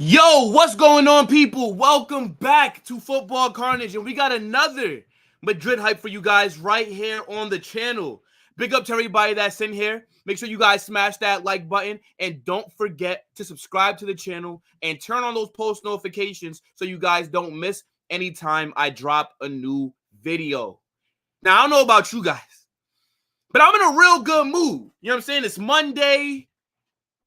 Yo, what's going on, people? Welcome back to Football Carnage, and we got another Madrid hype for you guys right here on the channel. Big up to everybody that's in here. Make sure you guys smash that like button, and don't forget to subscribe to the channel and turn on those post notifications so you guys don't miss anytime I drop a new video. Now, I don't know about you guys, but I'm in a real good mood. You know what I'm saying? It's Monday.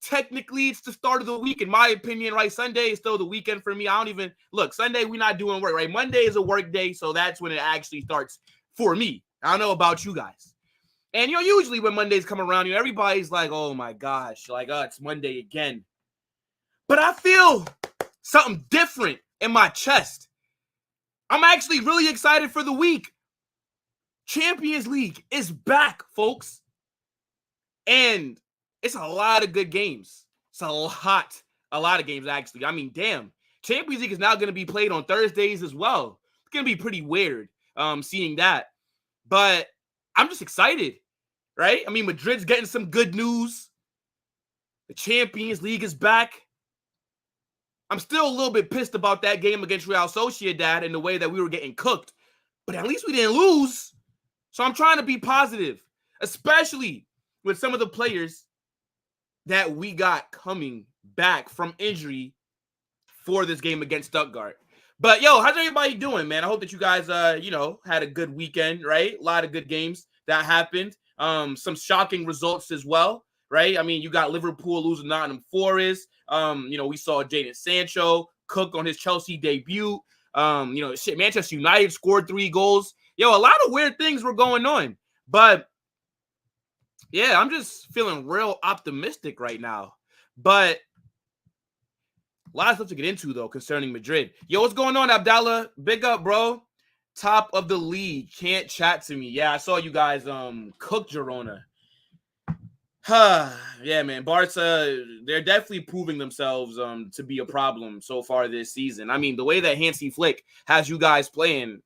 Technically, it's the start of the week, in my opinion, right? Sunday is still the weekend for me. I don't even look. Sunday, we're not doing work, right? Monday is a work day, so that's when it actually starts for me. I don't know about you guys. And, usually when Mondays come around, everybody's like, oh my gosh, like, oh, it's Monday again. But I feel something different in my chest. I'm actually really excited for the week. Champions League is back, folks. And it's a lot of good games. It's a lot of games, actually. I mean, damn. Champions League is now going to be played on Thursdays as well. It's going to be pretty weird seeing that. But I'm just excited, right? I mean, Madrid's getting some good news. The Champions League is back. I'm still a little bit pissed about that game against Real Sociedad and the way that we were getting cooked. But at least we didn't lose. So I'm trying to be positive, especially with some of the players that we got coming back from injury for this game against Stuttgart. But, yo, how's everybody doing, man? I hope that you guys, had a good weekend, right? A lot of good games that happened. Some shocking results as well, right? I mean, you got Liverpool losing Nottingham Forest. We saw Jadon Sancho cook on his Chelsea debut. Manchester United scored 3 goals. Yo, a lot of weird things were going on. But yeah, I'm just feeling real optimistic right now. But a lot of stuff to get into, though, concerning Madrid. Yo, what's going on, Abdallah? Big up, bro. Top of the league. Can't chat to me. Yeah, I saw you guys cook Girona. Yeah, man. Barca, they're definitely proving themselves to be a problem so far this season. I mean, the way that Hansi Flick has you guys playing,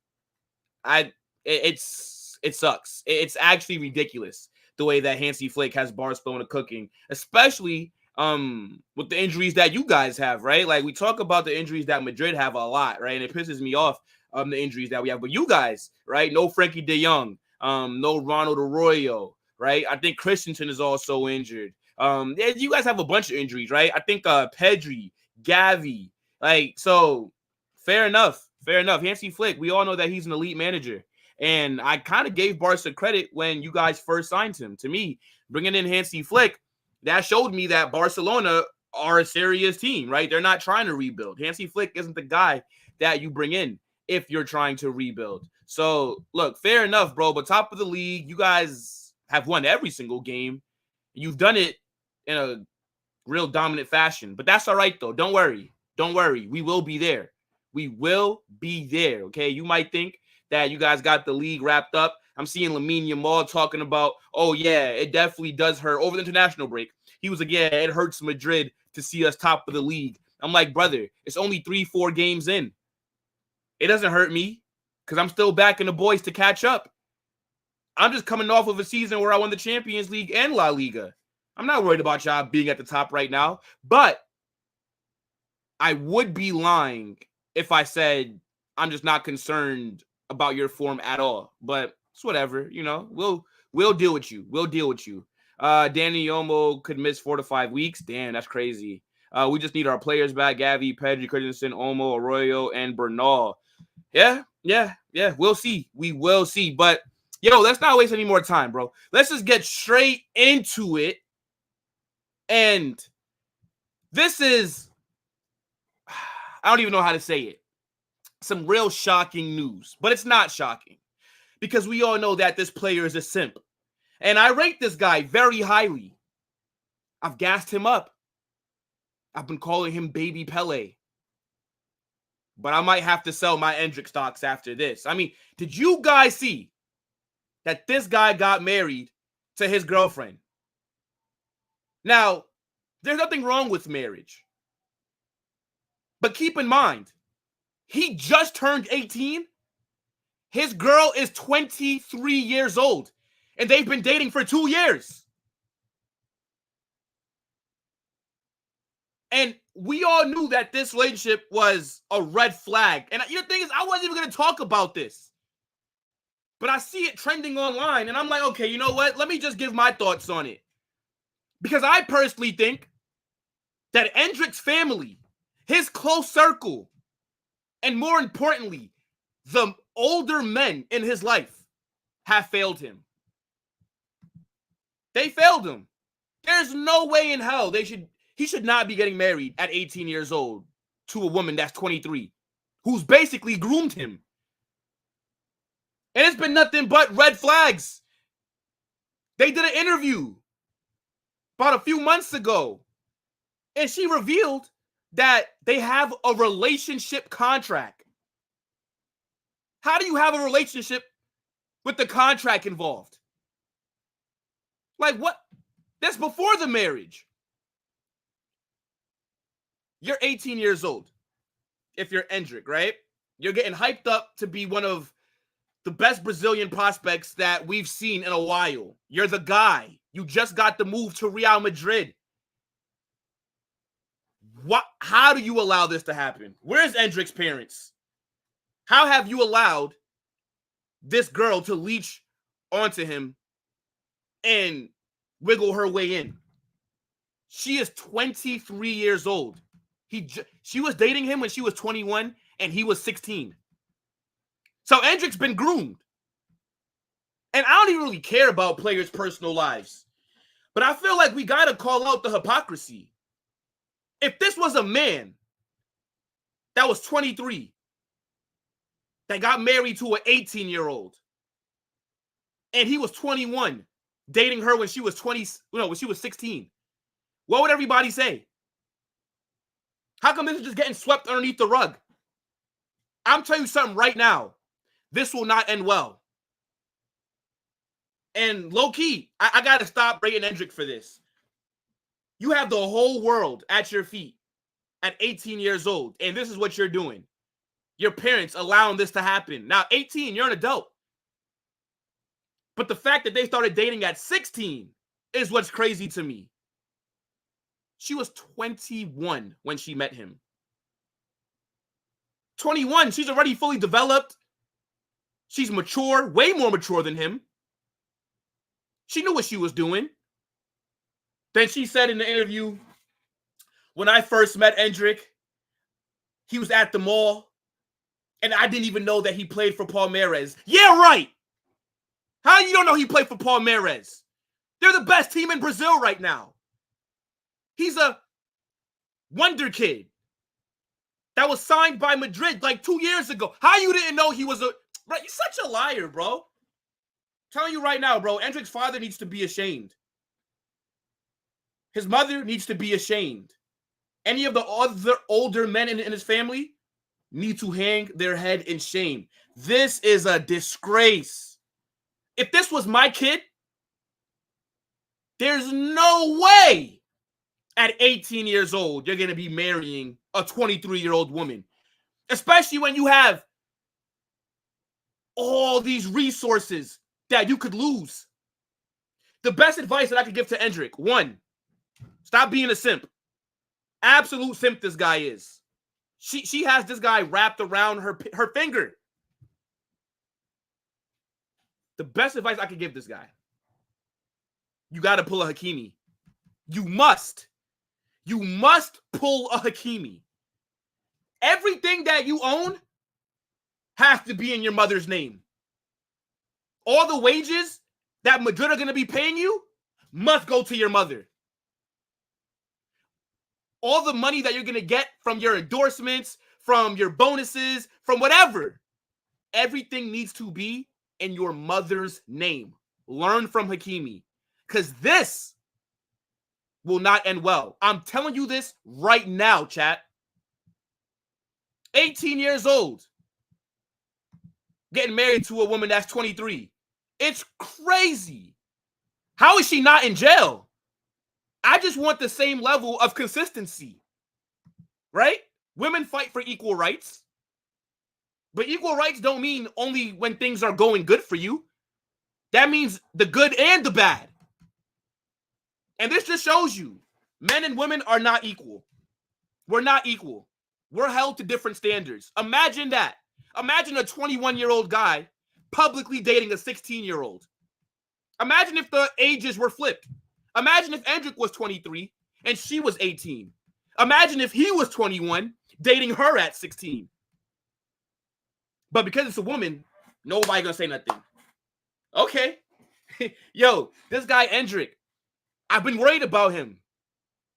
it sucks. It's actually ridiculous the way that Hansi Flick has Barcelona cooking, especially with the injuries that you guys have, right? Like, we talk about the injuries that Madrid have a lot, right? And it pisses me off, the injuries that we have. But you guys, right? No Frankie de Jong, no Ronald Arroyo, right? I think Christensen is also injured. You guys have a bunch of injuries, right? I think Pedri, Gavi, so fair enough. Hansi Flick, we all know that he's an elite manager. And I kind of gave Barca credit when you guys first signed him. To me, bringing in Hansi Flick, that showed me that Barcelona are a serious team, right? They're not trying to rebuild. Hansi Flick isn't the guy that you bring in if you're trying to rebuild. So, look, fair enough, bro. But top of the league, you guys have won every single game. You've done it in a real dominant fashion. But that's all right, though. Don't worry. We will be there. Okay? You might think that you guys got the league wrapped up. I'm seeing Lamine Yamal talking about, oh, yeah, it definitely does hurt. Over the international break, he was like, yeah, it hurts Madrid to see us top of the league. I'm like, brother, it's only 3-4 games in. It doesn't hurt me because I'm still backing the boys to catch up. I'm just coming off of a season where I won the Champions League and La Liga. I'm not worried about y'all being at the top right now, but I would be lying if I said I'm just not concerned about your form at all. But it's whatever, we'll deal with you. Danny Olmo could miss 4 to 5 weeks. Damn, that's crazy. We just need our players back. Gavi, Pedri, Christensen, Olmo, Arroyo, and Bernal. Yeah. We'll see. We will see. But, let's not waste any more time, bro. Let's just get straight into it. And this is, I don't even know how to say it. Some real shocking news, but it's not shocking because we all know that this player is a simp. And I rate this guy very highly. I've gassed him up. I've been calling him Baby Pele. But I might have to sell my Endrick stocks after this. I mean, did you guys see that this guy got married to his girlfriend? Now, there's nothing wrong with marriage. But keep in mind, he just turned 18. His girl is 23 years old. And they've been dating for 2 years. And we all knew that this relationship was a red flag. And the thing is, I wasn't even going to talk about this. But I see it trending online, and I'm like, okay, you know what? Let me just give my thoughts on it. Because I personally think that Endrick's family, his close circle, and more importantly, the older men in his life have failed him. They failed him. There's no way in hell he should not be getting married at 18 years old to a woman that's 23, who's basically groomed him. And it's been nothing but red flags. They did an interview about a few months ago, and she revealed that they have a relationship contract. How do you have a relationship with the contract involved? Like what? That's before the marriage. You're 18 years old. If you're Endrick, right? You're getting hyped up to be one of the best Brazilian prospects that we've seen in a while. You're the guy. You just got the move to Real Madrid. How do you allow this to happen? Where's Endrick's parents? How have you allowed this girl to leech onto him and wiggle her way in? She is 23 years old. She was dating him when she was 21 and he was 16. So Endrick's been groomed. And I don't even really care about players' personal lives. But I feel like we got to call out the hypocrisy. If this was a man that was 23 that got married to an 18-year-old and he was 21 dating her when she was 16, what would everybody say? How come this is just getting swept underneath the rug? I'm telling you something right now. This will not end well. And low-key, I got to stop rating Endrick for this. You have the whole world at your feet at 18 years old, and this is what you're doing. Your parents allowing this to happen. Now, 18, you're an adult. But the fact that they started dating at 16 is what's crazy to me. She was 21 when she met him. 21, she's already fully developed. She's mature, way more mature than him. She knew what she was doing. Then she said in the interview, when I first met Endrick, he was at the mall, and I didn't even know that he played for Palmeiras. Yeah, right. How you don't know he played for Palmeiras? They're the best team in Brazil right now. He's a wonder kid that was signed by Madrid like 2 years ago. How you didn't know he was a... Bro, you're such a liar, bro. I'm telling you right now, bro, Endrick's father needs to be ashamed. His mother needs to be ashamed. Any of the other older men in his family need to hang their head in shame. This is a disgrace. If this was my kid, there's no way at 18 years old you're going to be marrying a 23-year-old woman, especially when you have all these resources that you could lose. The best advice that I could give to Endrick, one, stop being a simp. Absolute simp this guy is. She has this guy wrapped around her finger. The best advice I could give this guy, you got to pull a Hakimi. You must. You must pull a Hakimi. Everything that you own has to be in your mother's name. All the wages that Madrid are going to be paying you must go to your mother. All the money that you're going to get from your endorsements, from your bonuses, from whatever, everything needs to be in your mother's name. Learn from Hakimi, because this will not end well. I'm telling you this right now, chat. 18 years old, getting married to a woman that's 23. It's crazy. How is she not in jail? I just want the same level of consistency, right? Women fight for equal rights, but equal rights don't mean only when things are going good for you. That means the good and the bad. And this just shows you men and women are not equal. We're not equal. We're held to different standards. Imagine that. Imagine a 21-year-old guy publicly dating a 16-year-old. Imagine if the ages were flipped. Imagine if Endrick was 23 and she was 18. Imagine if he was 21 dating her at 16. But because it's a woman, nobody gonna say nothing. Okay. Yo, this guy Endrick, I've been worried about him.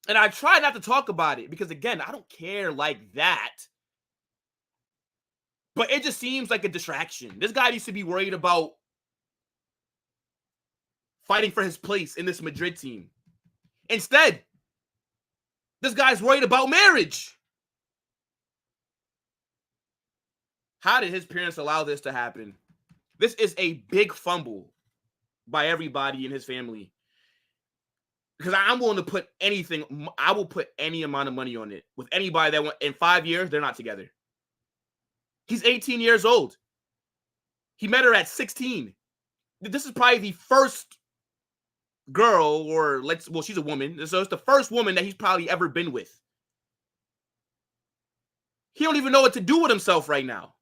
And I try not to talk about it because, again, I don't care like that. But it just seems like a distraction. This guy needs to be worried about fighting for his place in this Madrid team. Instead, this guy's worried about marriage. How did his parents allow this to happen? This is a big fumble by everybody in his family. Because I'm willing to put anything, I will put any amount of money on it with anybody that in 5 years, they're not together. He's 18 years old. He met her at 16. This is probably the first girl, or she's a woman. So it's the first woman that he's probably ever been with. He don't even know what to do with himself right now.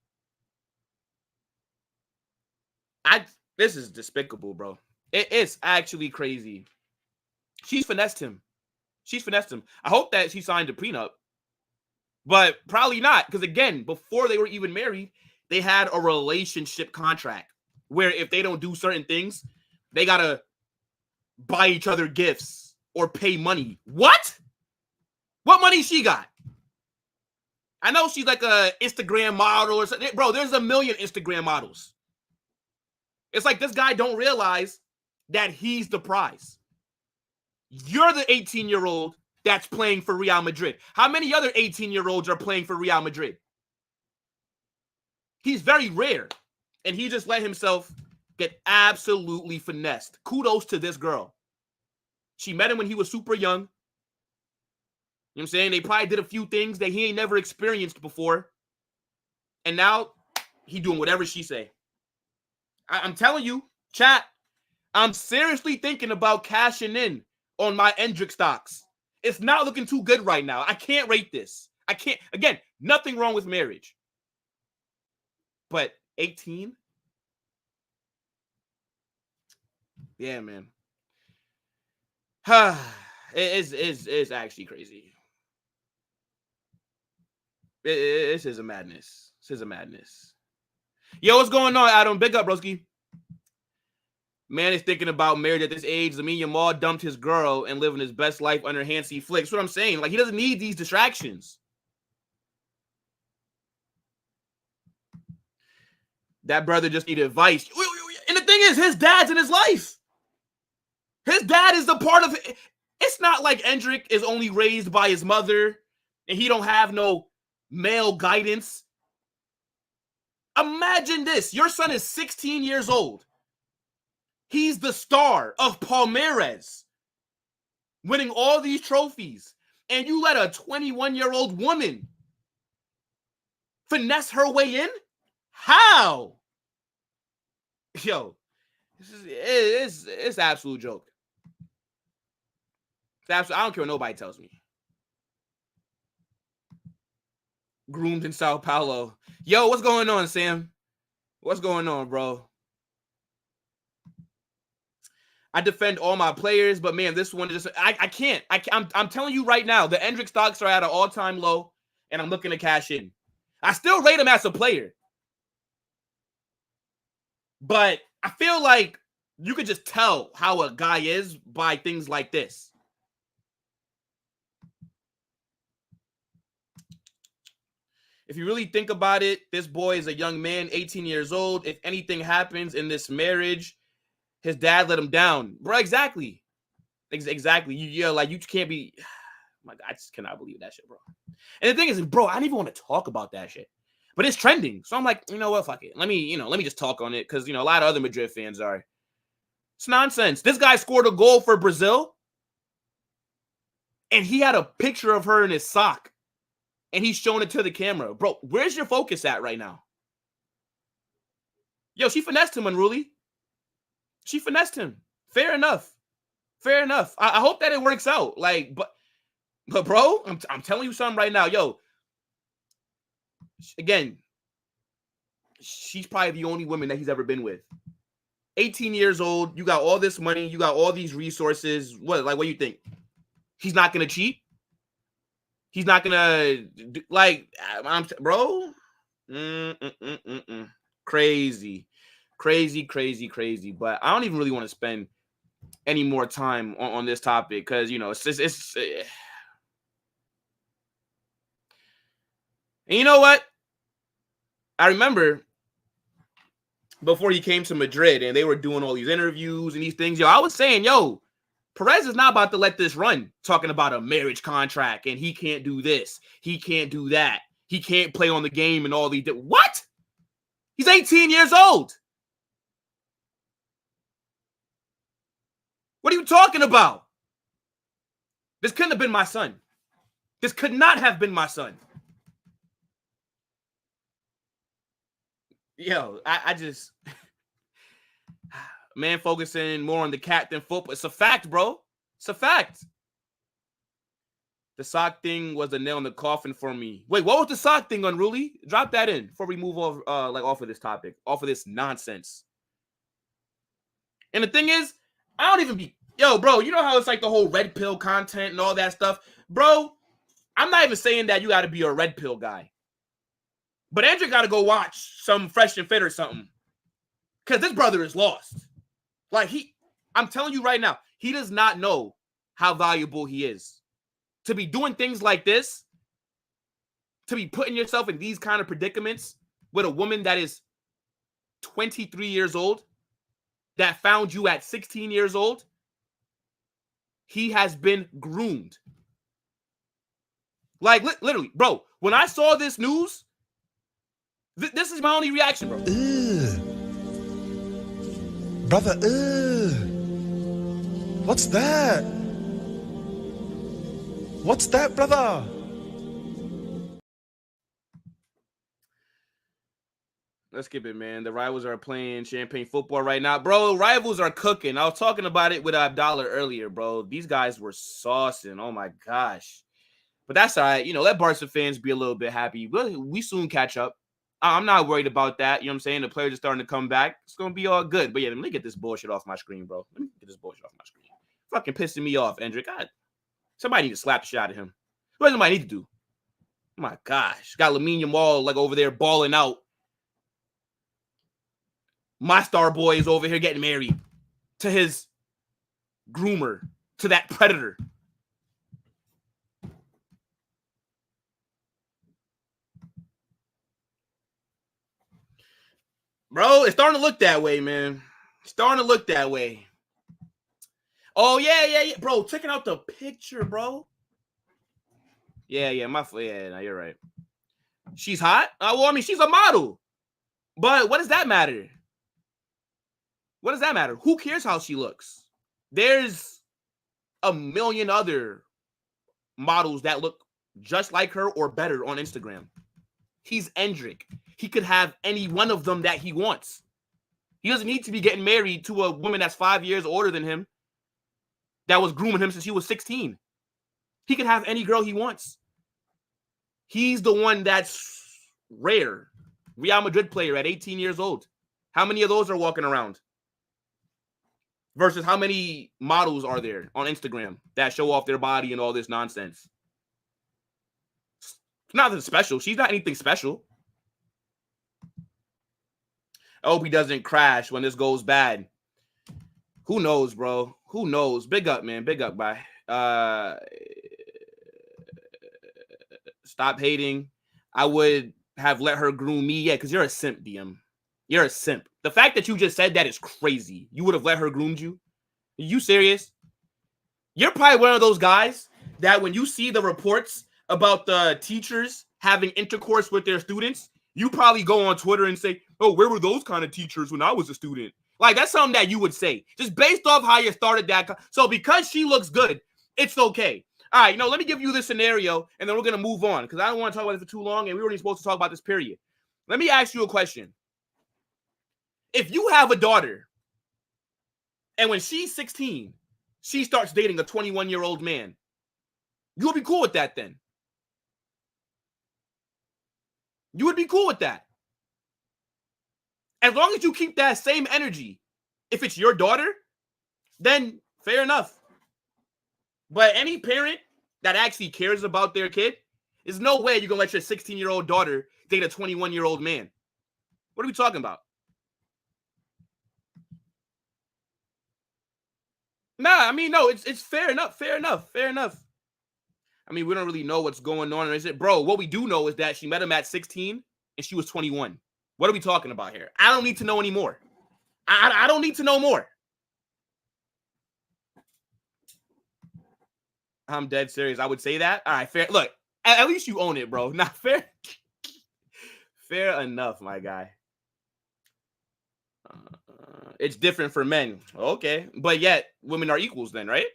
This is despicable, bro. It's actually crazy. She's finessed him. I hope that she signed a prenup. But probably not. Because, again, before they were even married, they had a relationship contract where if they don't do certain things, they got to buy each other gifts or pay money. What? What money she got? I know she's like a Instagram model or something. Bro, there's a million Instagram models. It's like this guy don't realize that he's the prize. You're the 18-year-old that's playing for Real Madrid. How many other 18-year-olds are playing for Real Madrid? He's very rare. And he just let himself get absolutely finessed. Kudos to this girl. She met him when he was super young. You know what I'm saying? They probably did a few things that he ain't never experienced before. And now he doing whatever she say. I'm telling you, chat, I'm seriously thinking about cashing in on my Endrick stocks. It's not looking too good right now. I can't rate this. I can't. Again, nothing wrong with marriage. But 18? Yeah, man. It is actually crazy. This is a madness. Yo, what's going on, Adam? Big up, broski. Man is thinking about marriage at this age. Lamine Yamal dumped his girl and living his best life under Hansi Flick. That's what I'm saying. Like, he doesn't need these distractions. That brother just needed advice. And the thing is, his dad's in his life. His dad is the part of it. It's not like Endrick is only raised by his mother and he don't have no male guidance. Imagine this. Your son is 16 years old. He's the star of Palmeiras, winning all these trophies. And you let a 21-year-old woman finesse her way in? How? Yo, it's an absolute joke. I don't care what nobody tells me. Groomed in Sao Paulo. Yo, what's going on, Sam? What's going on, bro? I defend all my players, but man, this one just I can't. I'm telling you right now, the Endrick stocks are at an all-time low, and I'm looking to cash in. I still rate him as a player, but I feel like you could just tell how a guy is by things like this. If you really think about it, this boy is a young man, 18 years old. If anything happens in this marriage, his dad let him down. Bro, exactly. Exactly. You can't be... I just cannot believe that shit, bro. And the thing is, bro, I don't even want to talk about that shit. But it's trending. So I'm like, you know what? Fuck it. Let me just talk on it. Because, a lot of other Madrid fans are. It's nonsense. This guy scored a goal for Brazil. And he had a picture of her in his sock. And he's showing it to the camera. Bro, where's your focus at right now? Yo, she finessed him, unruly. She finessed him. Fair enough. I hope that it works out. But But bro, I'm telling you something right now, yo. Again, she's probably the only woman that he's ever been with. 18 years old, you got all this money, you got all these resources. What do you think? He's not gonna cheat? He's not gonna bro? Crazy. But I don't even really want to spend any more time on this topic because it's and you know what? I remember before he came to Madrid and they were doing all these interviews and these things, I was saying, Perez is not about to let this run, talking about a marriage contract and he can't do this, he can't do that, he can't play on the game and all these. What? He's 18 years old. What are you talking about? This couldn't have been my son. This could not have been my son. Yo, I just man focusing more on the cat than football. It's a fact, bro. It's a fact. The sock thing was a nail in the coffin for me. Wait, what was the sock thing, Unruly? Drop that in before we move off, off of this topic, off of this nonsense. And the thing is, I don't even be, bro. You know how it's like the whole red pill content and all that stuff, bro. I'm not even saying that you got to be a red pill guy, but Andrew got to go watch some Fresh and Fit or something, because this brother is lost. I'm telling you right now, he does not know how valuable he is. To be doing things like this, to be putting yourself in these kind of predicaments with a woman that is 23 years old, that found you at 16 years old, he has been groomed. Literally, bro, when I saw this news, this is my only reaction, bro. Brother, what's that? What's that, brother? Let's skip it, man. The rivals are playing champagne football right now. Bro, rivals are cooking. I was talking about it with Abdallah earlier, bro. These guys were saucing. Oh, my gosh. But that's all right. Let Barca fans be a little bit happy. We soon catch up. I'm not worried about that. You know what I'm saying? The players are starting to come back. It's going to be all good. But, let me get this bullshit off my screen, bro. Let me get this bullshit off my screen. Fucking pissing me off, Endrick. God, somebody need to slap the shit out of him. What does somebody need to do? Oh, my gosh. Got Lamine Yamal, over there balling out. My star boy is over here getting married to his groomer, to that predator. Bro, it's starting to look that way, man. It's starting to look that way. Oh, yeah. Bro, checking out the picture, bro. Yeah, no, you're right. She's hot? She's a model. But what does that matter? What does that matter? Who cares how she looks? There's a million other models that look just like her or better on Instagram. He's Endrick. He could have any one of them that he wants. He doesn't need to be getting married to a woman that's 5 years older than him that was grooming him since he was 16. He can have any girl he wants. He's the one that's rare. Real Madrid player at 18 years old. How many of those are walking around? Versus how many models are there on Instagram that show off their body and all this nonsense? It's nothing special. She's not anything special. I hope he doesn't crash when this goes bad. Who knows, bro? Who knows? Big up, man. Big up, bye. Stop hating. I would have let her groom me. Yeah, because you're a simp, DM. You're a simp. The fact that you just said that is crazy. You would have let her groom you? Are you serious? You're probably one of those guys that when you see the reports about the teachers having intercourse with their students, you probably go on Twitter and say, oh, where were those kind of teachers when I was a student? That's something that you would say, just based off how you started that. So because she looks good, it's okay. All right, let me give you this scenario, and then we're going to move on, because I don't want to talk about it for too long, and we were only supposed to talk about this period. Let me ask you a question. If you have a daughter, and when she's 16, she starts dating a 21-year-old man, You would be cool with that then. You would be cool with that. As long as you keep that same energy, if it's your daughter, then fair enough. But any parent that actually cares about their kid, there's no way you're going to let your 16-year-old daughter date a 21-year-old man. What are we talking about? Nah, I mean, no, it's fair enough. I mean, we don't really know what's going on. Is it, bro? What we do know is that she met him at 16 and she was 21. What are we talking about here? I don't need to know anymore. I don't need to know more. I'm dead serious. I would say that. All right, fair. Look, at least you own it, bro. Not fair. Fair enough, my guy. It's different for men. Okay. But yet, women are equals then, right?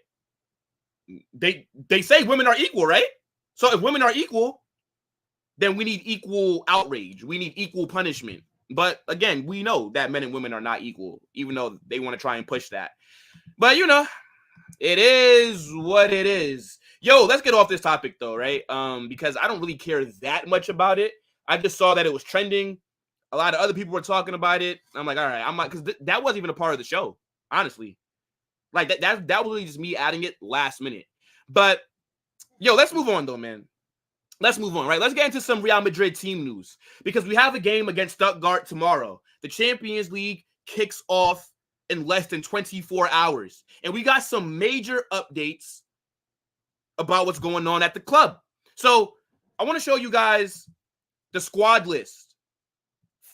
They say women are equal, right? So if women are equal, then we need equal outrage. We need equal punishment. But again, we know that men and women are not equal, even though they want to try and push that. But, you know, it is what it is. Yo, let's get off this topic, though, right? Because I don't really care that much about it. I just saw that it was trending. A lot of other people were talking about it. I'm like, all right, I'm like, because that wasn't even a part of the show, honestly. Like, that was really just me adding it last minute. But, yo, let's move on, though, man. Let's move on, right? Let's get into some Real Madrid team news because we have a game against Stuttgart tomorrow. The Champions League kicks off in less than 24 hours. And we got some major updates about what's going on at the club. So I want to show you guys the squad list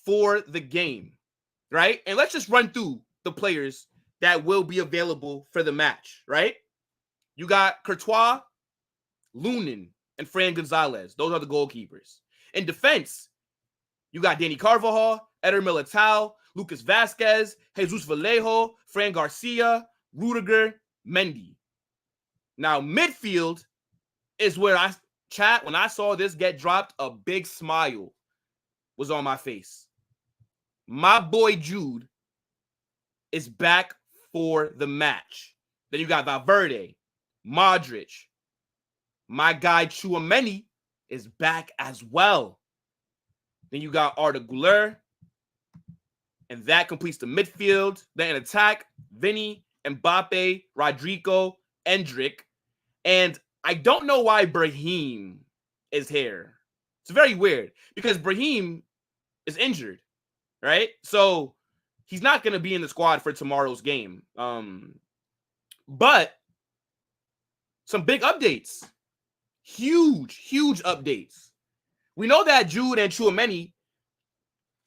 for the game, right? And let's just run through the players that will be available for the match, right? You got Courtois, Lunin, and Fran Gonzalez. Those are the goalkeepers. In defense, you got Dani Carvajal, Eder Militao, Lucas Vázquez, Jesus Vallejo, Fran Garcia, Rudiger, Mendy. Now, midfield is where when I saw this get dropped, a big smile was on my face. My boy Jude is back for the match. Then you got Valverde, Modric. My guy Tchouaméni is back as well. Then you got Arda Güler. And that completes the midfield. Then in attack, Vinny, Mbappe, Rodrigo, Endrick. And I don't know why Brahim is here. It's very weird because Brahim is injured, right? So he's not going to be in the squad for tomorrow's game. But some big updates. Huge updates. We know that Jude and Tchouaméni,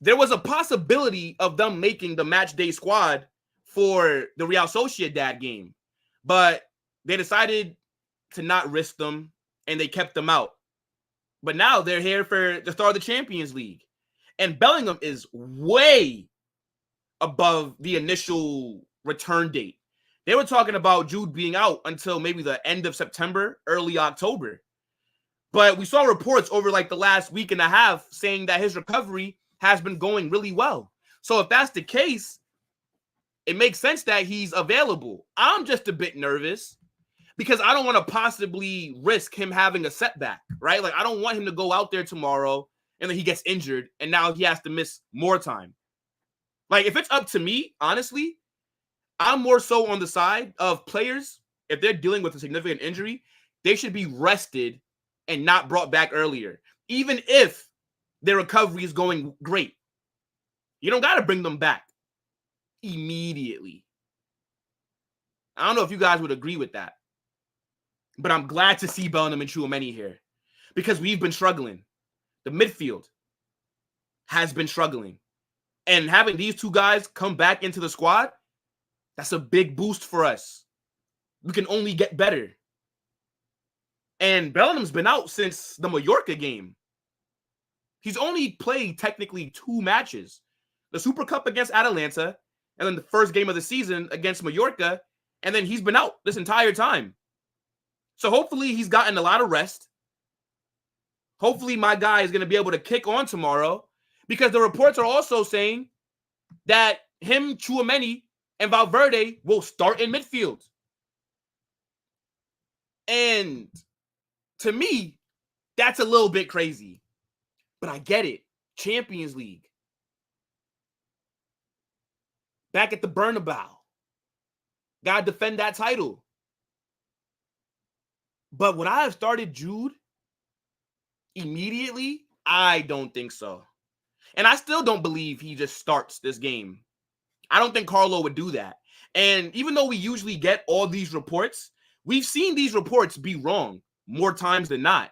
there was a possibility of them making the match day squad for the Real Sociedad game, but they decided to not risk them and they kept them out. But now they're here for the start of the Champions League. And Bellingham is way above the initial return date. They were talking about Jude being out until maybe the end of September, early October. But we saw reports over like the last week and a half saying that his recovery has been going really well. So if that's the case, it makes sense that he's available. I'm just a bit nervous because I don't want to possibly risk him having a setback, right? Like I don't want him to go out there tomorrow and then he gets injured and now he has to miss more time. Like if it's up to me, honestly, I'm more so on the side of players. If they're dealing with a significant injury, they should be rested and not brought back earlier, even if their recovery is going great. You don't got to bring them back immediately. I don't know if you guys would agree with that, but I'm glad to see Bellingham and Tchouaméni here because we've been struggling. The midfield has been struggling. And having these two guys come back into the squad, that's a big boost for us. We can only get better. And Bellingham's been out since the Mallorca game. He's only played technically 2 matches. The Super Cup against Atalanta, and then the first game of the season against Mallorca, and then he's been out this entire time. So hopefully he's gotten a lot of rest. Hopefully my guy is going to be able to kick on tomorrow because the reports are also saying that him, Tchouaméni, and Valverde will start in midfield. And To me, that's a little bit crazy. But I get it. Champions League. Back at the Bernabeu. Gotta defend that title. But would I have started Jude immediately? I don't think so. And I still don't believe he just starts this game. I don't think Carlo would do that. And even though we usually get all these reports, we've seen these reports be wrong more times than not.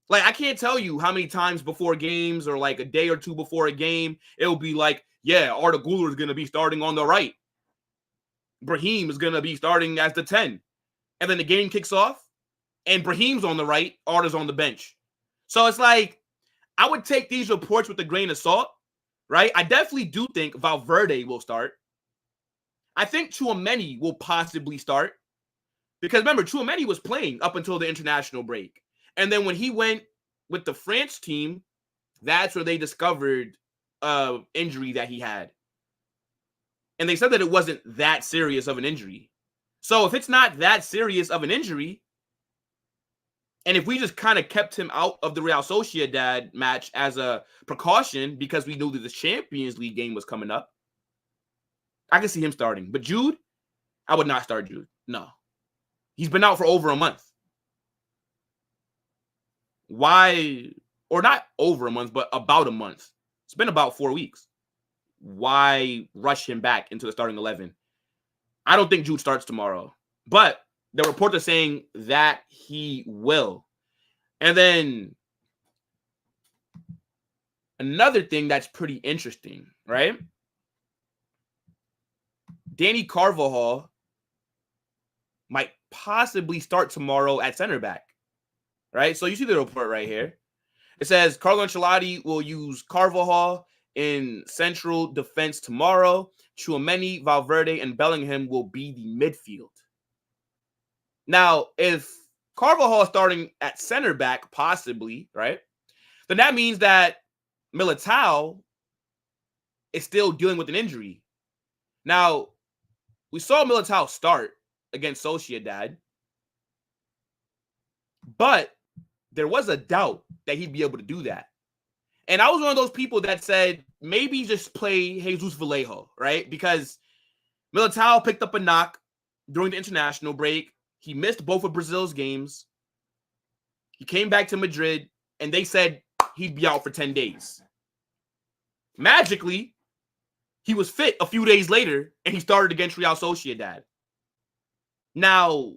Like, I can't tell you how many times before games or like a day or two before a game, it'll be like, yeah, Arda Güler is going to be starting on the right. Brahim is going to be starting as the 10. And then the game kicks off and Brahim's on the right, Arda's on the bench. So it's like, I would take these reports with a grain of salt, right? I definitely do think Valverde will start. I think Tchouaméni will possibly start. Because remember, Tchouaméni was playing up until the international break. And then when he went with the France team, that's where they discovered injury that he had. And they said that it wasn't that serious of an injury. So if it's not that serious of an injury, and if we just kind of kept him out of the Real Sociedad match as a precaution because we knew that the Champions League game was coming up, I can see him starting. But Jude, I would not start Jude. No. He's been out for over a month. Why, or not over a month, but about a month. It's been about 4 weeks. Why rush him back into the starting 11? I don't think Jude starts tomorrow. But the reports are saying that he will. And then another thing that's pretty interesting, right? Dani Carvajal might possibly start tomorrow at center back, right? So you see the report right here. It says Carlo Ancelotti will use Carvajal in central defense tomorrow. Tchouaméni, Valverde, and Bellingham will be the midfield. Now, if Carvajal is starting at center back, possibly, right, then that means that Militao is still dealing with an injury. Now, we saw Militao start against Sociedad, but there was a doubt that he'd be able to do that. And I was one of those people that said, maybe just play Jesus Vallejo, right? Because Militao picked up a knock during the international break. He missed both of Brazil's games. He came back to Madrid, and they said he'd be out for 10 days. Magically, he was fit a few days later, and he started against Real Sociedad. Now,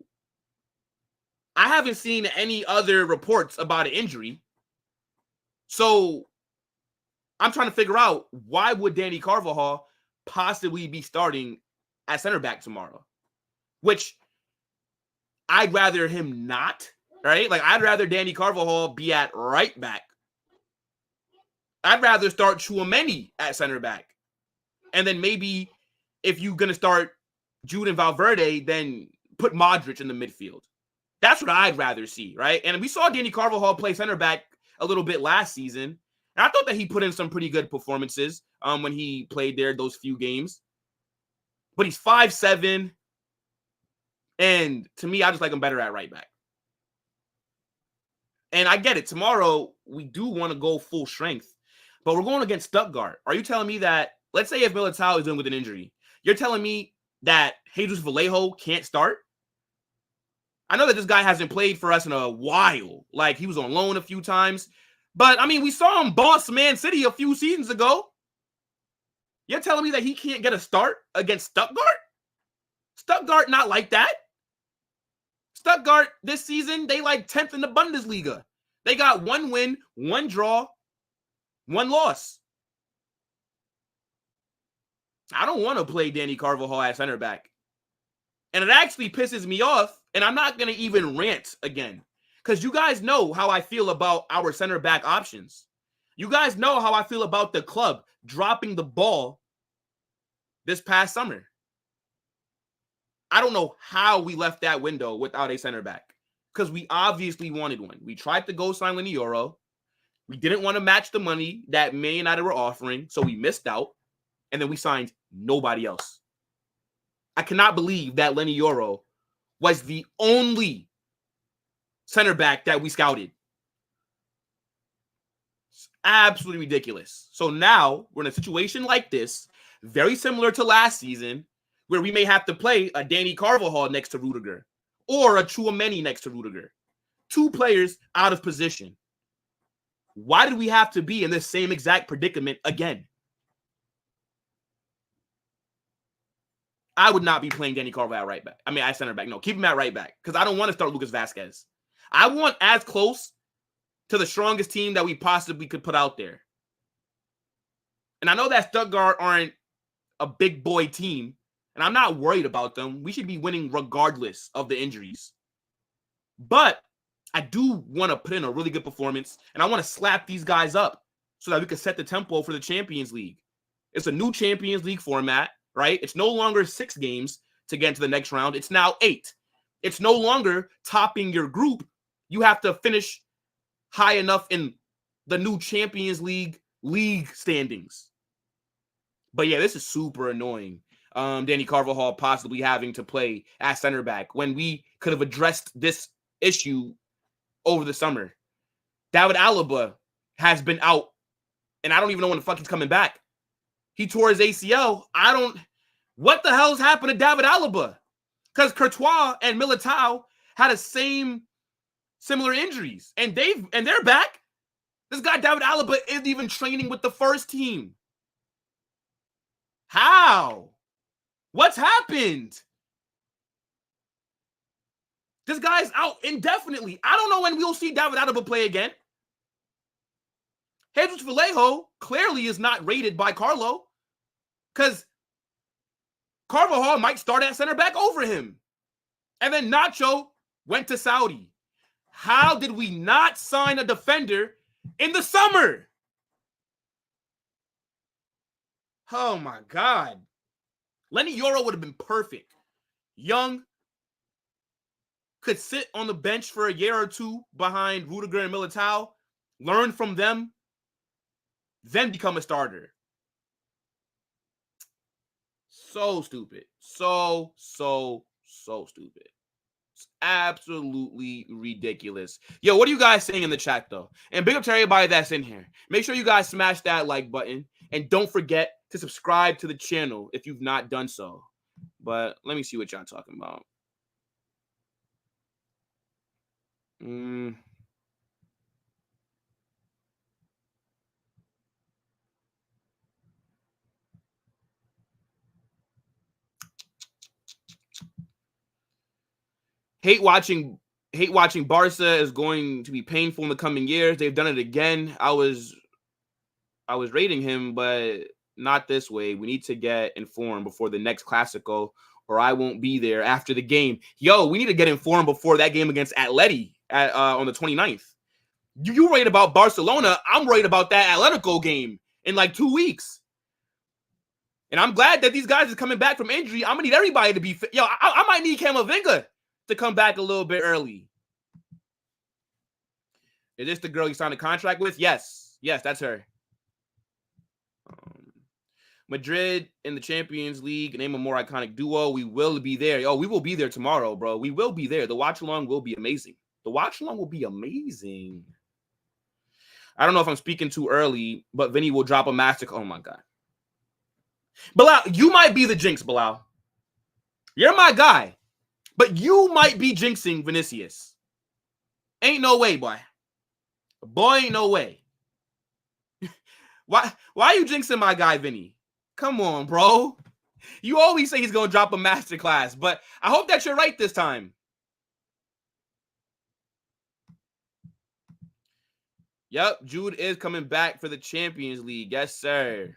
I haven't seen any other reports about an injury. So I'm trying to figure out, why would Dani Carvajal possibly be starting at center back tomorrow? Which I'd rather him not, right? Like, I'd rather Dani Carvajal be at right back. I'd rather start Tchouaméni at center back. And then maybe if you're going to start Jude and Valverde, then put Modric in the midfield. That's what I'd rather see, right? And we saw Dani Carvajal play center back a little bit last season. And I thought that he put in some pretty good performances when he played there those few games. But he's 5'7". And to me, I just like him better at right back. And I get it. Tomorrow, we do want to go full strength. But we're going against Stuttgart. Are you telling me that, let's say if Militao is dealing with an injury, you're telling me that Jesus Vallejo can't start? I know that this guy hasn't played for us in a while. Like, he was on loan a few times. But, I mean, we saw him boss Man City a few seasons ago. You're telling me that he can't get a start against Stuttgart? Stuttgart not like that. Stuttgart this season, they like 10th in the Bundesliga. They got 1 win, 1 draw, 1 loss. I don't want to play Dani Carvajal at center back. And it actually pisses me off, and I'm not going to even rant again. Because you guys know how I feel about our center back options. You guys know how I feel about the club dropping the ball this past summer. I don't know how we left that window without a center back. Because we obviously wanted one. We tried to go sign Lenny Euro. We didn't want to match the money that Man United were offering, so we missed out. And then we signed nobody else. I cannot believe that Lenny Euro was the only center back that we scouted. It's absolutely ridiculous. So now we're in a situation like this, very similar to last season, where we may have to play a Dani Carvajal next to Rudiger or a Tchouaméni next to Rudiger. 2 players out of position. Why did we have to be in this same exact predicament again? I would not be playing Dani Carvajal right back. I mean, I center back. No, keep him at right back because I don't want to start Lucas Vázquez. I want as close to the strongest team that we possibly could put out there. And I know that Stuttgart aren't a big boy team, and I'm not worried about them. We should be winning regardless of the injuries. But I do want to put in a really good performance, and I want to slap these guys up so that we can set the tempo for the Champions League. It's a new Champions League format, right? It's no longer 6 games to get into the next round. It's now 8. It's no longer topping your group. You have to finish high enough in the new Champions League standings. But yeah, this is super annoying. Dani Carvajal possibly having to play at center back when we could have addressed this issue over the summer. David Alaba has been out, and I don't even know when the fuck he's coming back. He tore his ACL. What the hell's happened to David Alaba? Because Courtois and Militao had similar injuries, and they're back. This guy David Alaba isn't even training with the first team. How? What's happened? This guy's out indefinitely. I don't know when we'll see David Alaba play again. Jesus Vallejo clearly is not rated by Carlo because Carvajal might start at center back over him. And then Nacho went to Saudi. How did we not sign a defender in the summer? Oh my God. Lenny Yoro would have been perfect. Young, could sit on the bench for a year or 2 behind Rudiger and Militao, learn from them, then become a starter. So stupid. So stupid. It's absolutely ridiculous. Yo, what are you guys saying in the chat, though? And big up to everybody that's in here. Make sure you guys smash that like button. And don't forget to subscribe to the channel if you've not done so. But let me see what y'all talking about. Hate watching Barca is going to be painful in the coming years. They've done it again. I was rating him, but not this way. We need to get informed before the next Clasico, or I won't be there after the game. Yo, we need to get informed before that game against Atleti on the 29th. You worried about Barcelona. I'm worried about that Atletico game in like 2 weeks. And I'm glad that these guys are coming back from injury. I'm going to need everybody to be fit. Yo, I might need Camavinga to come back a little bit early. Is this the girl you signed a contract with? Yes. Yes, that's her. Madrid in the Champions League. Name a more iconic duo. We will be there. Oh, we will be there tomorrow, bro. We will be there. The watch-along will be amazing. The watch-along will be amazing. I don't know if I'm speaking too early, but Vinny will drop a master. Oh, my God. Bilal, you might be the jinx, Bilal. You're my guy. But you might be jinxing Vinicius. Ain't no way, boy. Boy, ain't no way. Why are you jinxing my guy, Vinny? Come on, bro. You always say he's going to drop a masterclass, but I hope that you're right this time. Yep, Jude is coming back for the Champions League. Yes, sir.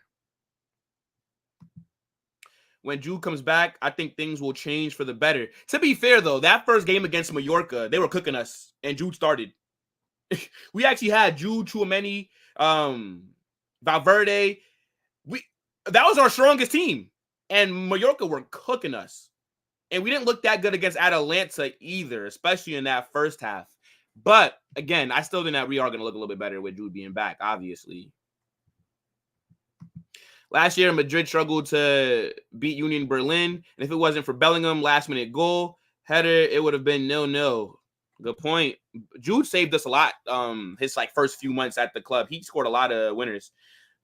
When Jude comes back, I think things will change for the better. To be fair, though, that first game against Mallorca, they were cooking us, and Jude started. We actually had Jude, Tchouaméni, Valverde. That was our strongest team, and Mallorca were cooking us. And we didn't look that good against Atalanta either, especially in that first half. But, again, I still think that we are going to look a little bit better with Jude being back, obviously. Last year, Madrid struggled to beat Union Berlin. And if it wasn't for Bellingham, last-minute goal, header, it would have been 0-0. Good point. Jude saved us a lot. His like first few months at the club, he scored a lot of winners.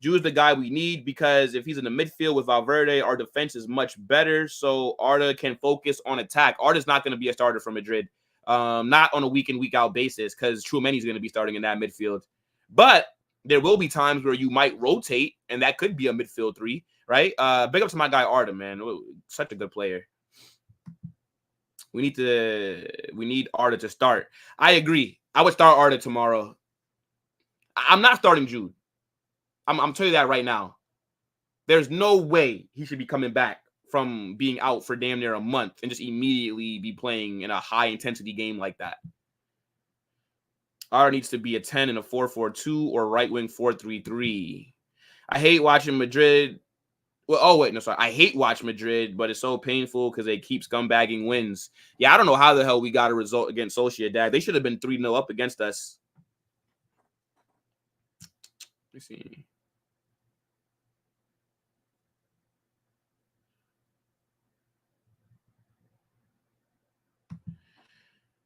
Jude's the guy we need because if he's in the midfield with Valverde, our defense is much better. So Arda can focus on attack. Arda's not going to be a starter for Madrid, not on a week in, week out basis because Tchouaméni is going to be starting in that midfield. But there will be times where you might rotate, and that could be a midfield 3, right? Big up to my guy Arda, man. Such a good player. We need Arda to start. I agree. I would start Arda tomorrow. I'm not starting Jude. I'm telling you that right now. There's no way he should be coming back from being out for damn near a month and just immediately be playing in a high-intensity game like that. Arda needs to be a 10 in a 4-4-2 or right-wing 4-3-3. I hate watching Madrid. Well, oh, wait, no, sorry. I hate watching Madrid, but it's so painful because they keep scumbagging wins. Yeah, I don't know how the hell we got a result against Sociedad. They should have been 3-0 up against us. Let me see.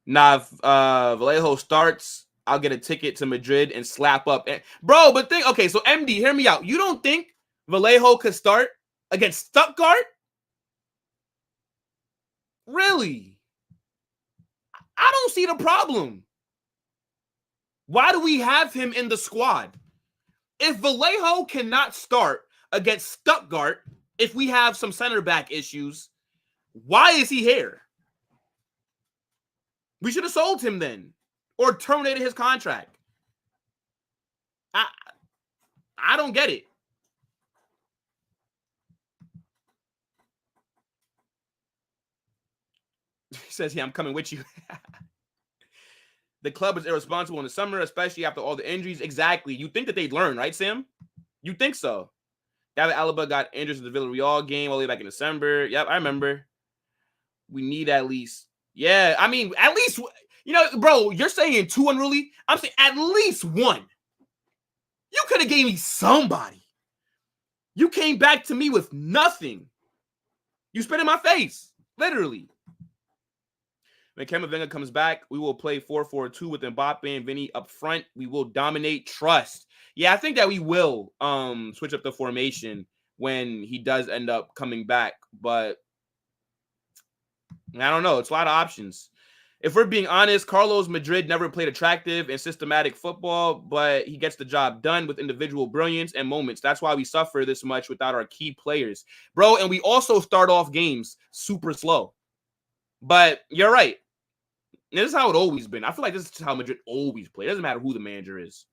Now, if Vallejo starts, I'll get a ticket to Madrid and slap up. Bro, but think, okay, so MD, hear me out. You don't think Vallejo could start against Stuttgart? Really? I don't see the problem. Why do we have him in the squad? If Vallejo cannot start against Stuttgart, if we have some center back issues, why is he here? We should have sold him then or terminated his contract. I don't get it. He says, yeah, I'm coming with you. The club is irresponsible in the summer, especially after all the injuries. Exactly. You think that they'd learn, right, Sam? You think so. David Alaba got injured in the Villarreal game all the way back in December. Yep, I remember. We need at least. Yeah, I mean, at least, you know, bro, you're saying 2 unruly. I'm saying at least 1. You could have gave me somebody. You came back to me with nothing. You spit in my face, literally. When Camavinga comes back, we will play 4-4-2 with Mbappe and Vinny up front. We will dominate. Trust. Yeah, I think that we will switch up the formation when he does end up coming back. But I don't know. It's a lot of options. If we're being honest, Carlos Madrid never played attractive and systematic football, but he gets the job done with individual brilliance and moments. That's why we suffer this much without our key players. Bro, and we also start off games super slow. But you're right. This is how it always been. I feel like this is how Madrid always play. It doesn't matter who the manager is.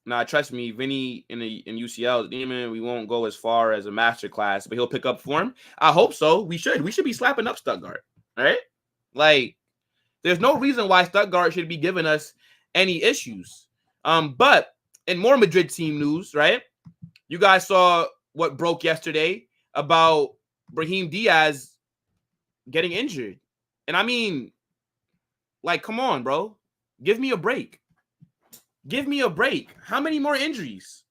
Nah, trust me, Vinny in UCL, Demon, we won't go as far as a masterclass, but he'll pick up form. I hope so. We should. We should be slapping up Stuttgart. All right? Like, there's no reason why Stuttgart should be giving us any issues. But in more Madrid team news, right? You guys saw what broke yesterday about Brahim Díaz getting injured. And I mean, like, come on, bro. Give me a break. Give me a break. How many more injuries?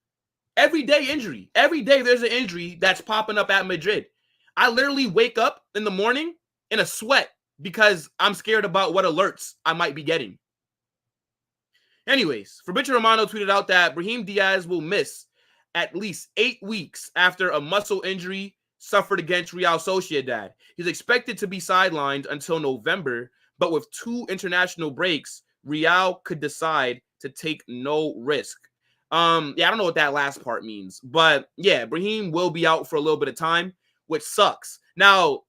Every day injury. Every day there's an injury that's popping up at Madrid. I literally wake up in the morning in a sweat because I'm scared about what alerts I might be getting. Anyways, Fabrizio Romano tweeted out that Brahim Díaz will miss at least 8 weeks after a muscle injury suffered against Real Sociedad. He's expected to be sidelined until November, but with 2 international breaks, Real could decide to take no risk. Yeah, I don't know what that last part means, but yeah, Brahim will be out for a little bit of time, which sucks. Now,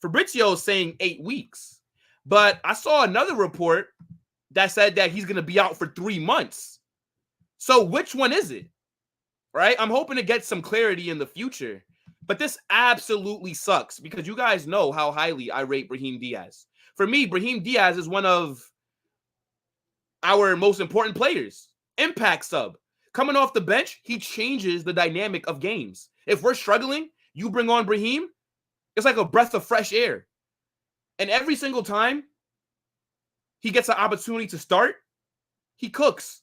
Fabrizio is saying 8 weeks, but I saw another report that said that he's going to be out for 3 months. So which one is it? Right? I'm hoping to get some clarity in the future, but this absolutely sucks because you guys know how highly I rate Brahim Díaz. For me, Brahim Díaz is one of our most important players. Impact sub. Coming off the bench, he changes the dynamic of games. If we're struggling, you bring on Brahim, it's like a breath of fresh air. And every single time he gets an opportunity to start, he cooks.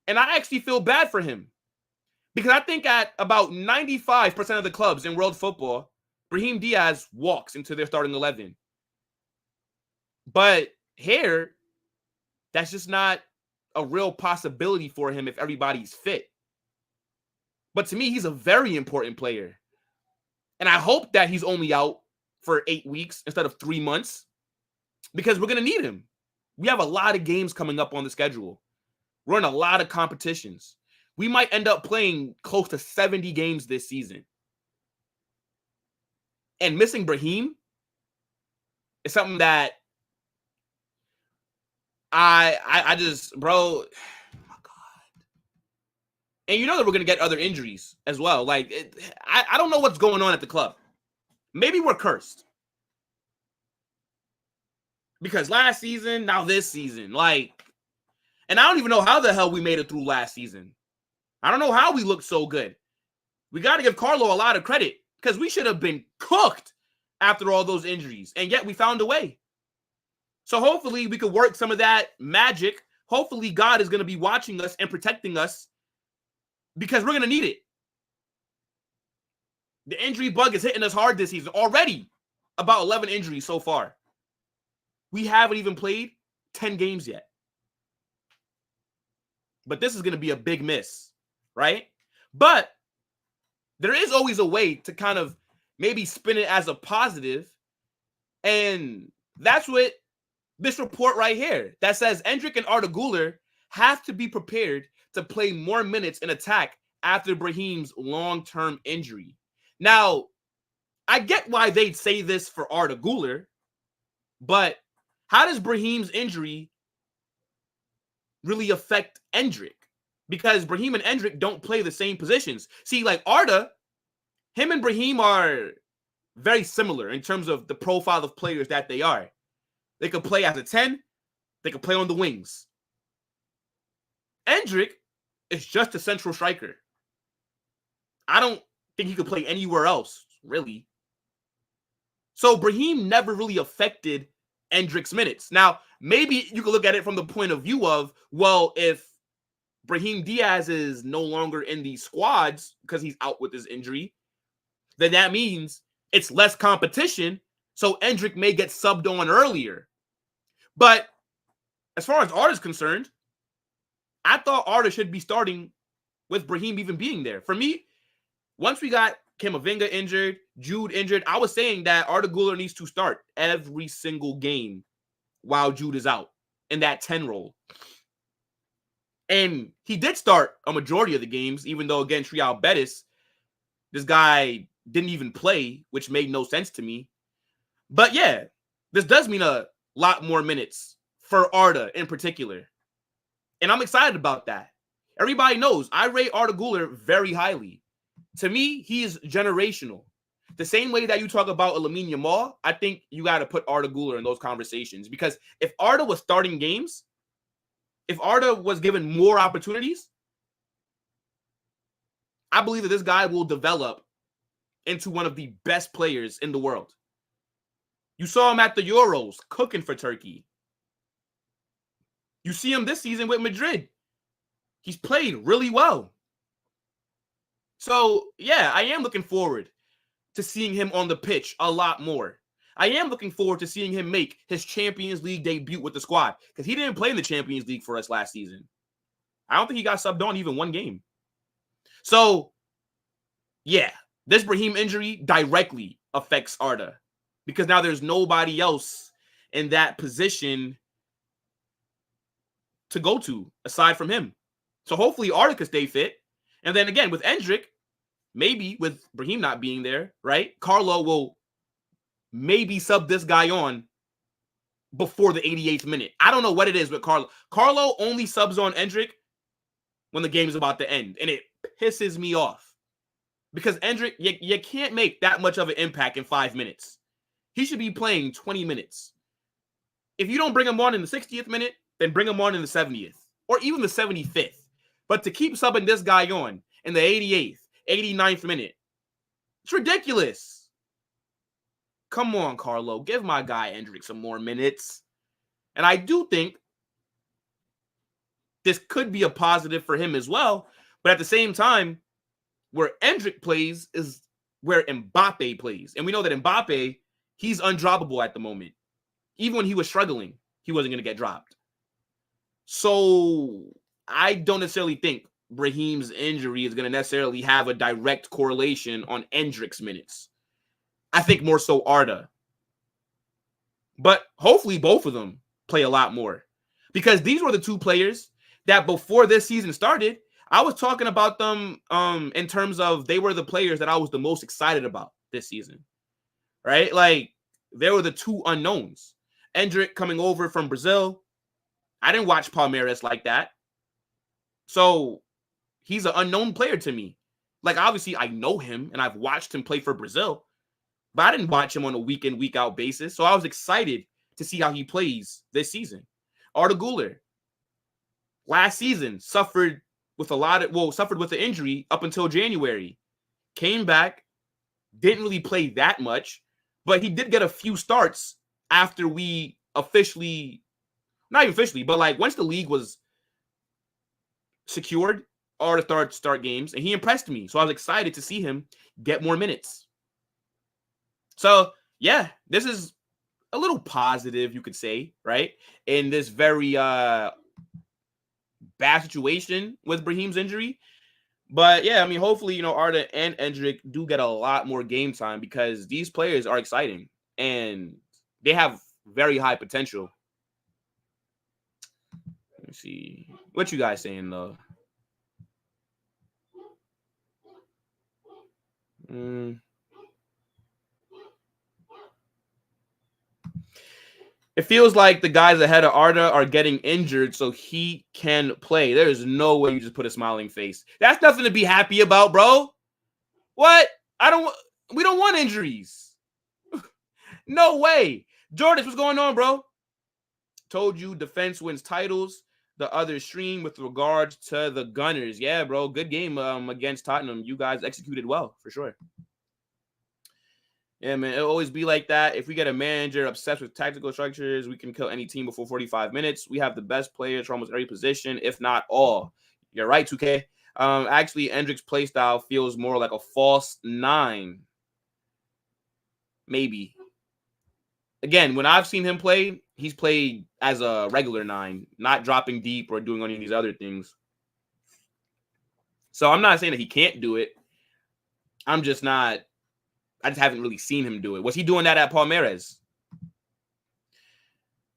And I actually feel bad for him. Because I think at about 95% of the clubs in world football, Brahim Díaz walks into their starting 11. But here, that's just not a real possibility for him if everybody's fit. But to me, he's a very important player. And I hope that he's only out for 8 weeks instead of 3 months, because we're going to need him. We have a lot of games coming up on the schedule. We're in a lot of competitions. We might end up playing close to 70 games this season. And missing Brahim is something that I just, bro, oh my God. And you know that we're going to get other injuries as well. Like, I don't know what's going on at the club. Maybe we're cursed. Because last season, now this season, like, and I don't even know how the hell we made it through last season. I don't know how we looked so good. We got to give Carlo a lot of credit, because we should have been cooked after all those injuries. And yet we found a way. So hopefully we could work some of that magic. Hopefully God is going to be watching us and protecting us, because we're going to need it. The injury bug is hitting us hard this season. Already about 11 injuries so far. We haven't even played 10 games yet. But this is going to be a big miss, right? But there is always a way to kind of maybe spin it as a positive. And that's what this report right here that says Endrick and Arda Güler have to be prepared to play more minutes in attack after Brahim's long-term injury. Now, I get why they'd say this for Arda Güler, but how does Brahim's injury really affect Endrick? Because Brahim and Endrick don't play the same positions. See, like Arda, him and Brahim are very similar in terms of the profile of players that they are. They could play as a 10. They could play on the wings. Endrick is just a central striker. I don't think he could play anywhere else, really. So Brahim never really affected Endrick's minutes. Now, maybe you could look at it from the point of view of, well, if Brahim Díaz is no longer in the squads because he's out with his injury, then that means it's less competition, so Endrick may get subbed on earlier. But as far as Arda's concerned, I thought Arda should be starting with Brahim even being there. For me, once we got Camavinga injured, Jude injured, I was saying that Arda Güler needs to start every single game while Jude is out in that 10 role. And he did start a majority of the games, even though against Real Betis, this guy didn't even play, which made no sense to me. But yeah, this does mean a lot more minutes for Arda in particular. And I'm excited about that. Everybody knows I rate Arda Güler very highly. To me, he is generational. The same way that you talk about Lamine Yamal, I think you got to put Arda Güler in those conversations. Because if Arda was starting games, if Arda was given more opportunities, I believe that this guy will develop into one of the best players in the world. You saw him at the Euros cooking for Turkey. You see him this season with Madrid. He's played really well. So, yeah, I am looking forward to seeing him on the pitch a lot more. I am looking forward to seeing him make his Champions League debut with the squad, because he didn't play in the Champions League for us last season. I don't think he got subbed on even one game. So, yeah, this Brahim injury directly affects Arda, because now there's nobody else in that position to go to aside from him. So hopefully Arda can stay fit. And then again, with Endrick, maybe with Brahim not being there, right? Carlo will maybe sub this guy on before the 88th minute. I don't know what it is with Carlo. Carlo only subs on Endrick when the game is about to end, and it pisses me off. Because Endrick, you can't make that much of an impact in 5 minutes. He should be playing 20 minutes. If you don't bring him on in the 60th minute, then bring him on in the 70th or even the 75th. But to keep subbing this guy on in the 88th, 89th minute, it's ridiculous. Come on, Carlo. Give my guy Endrick some more minutes. And I do think this could be a positive for him as well. But at the same time, where Endrick plays is where Mbappe plays. And we know that Mbappe, he's undroppable at the moment. even when he was struggling, he wasn't going to get dropped. So I don't necessarily think Brahim's injury is going to necessarily have a direct correlation on Endrick's minutes. I think more so Arda. But hopefully both of them play a lot more. Because these were the two players that before this season started, I was talking about them in terms of they were the players that I was the most excited about this season. Right? Like, they were the two unknowns. Endrick coming over from Brazil. I didn't watch Palmeiras like that. So he's an unknown player to me. Like, obviously, I know him and I've watched him play for Brazil, but I didn't watch him on a week in, week out basis. So I was excited to see how he plays this season. Arda Güler, last season, suffered with an injury up until January. Came back, didn't really play that much, but he did get a few starts after we officially, not even officially, but like once the league was secured, Arda start games, and he impressed me. So I was excited to see him get more minutes. So, yeah, this is a little positive, you could say, right? In this very bad situation with Brahim's injury. But, yeah, I mean, hopefully, Arda and Endrick do get a lot more game time because these players are exciting and they have very high potential. Let me see. What you guys saying, though? It feels like the guys ahead of Arda are getting injured so he can play. There's no way you just put a smiling face. That's nothing to be happy about, bro. What? We don't want injuries. No way. Jordan, what's going on, bro? Told you defense wins titles. The other stream with regards to the Gunners. Yeah, bro. Good game against Tottenham. You guys executed well, for sure. Yeah, man, it'll always be like that. If we get a manager obsessed with tactical structures, we can kill any team before 45 minutes. We have the best players for almost every position, if not all. You're right, 2K. Actually, Endrick's play style feels more like a false 9. Maybe. Again, when I've seen him play, he's played as a regular 9, not dropping deep or doing any of these other things. So I'm not saying that he can't do it. I just haven't really seen him do it. Was he doing that at Palmeiras?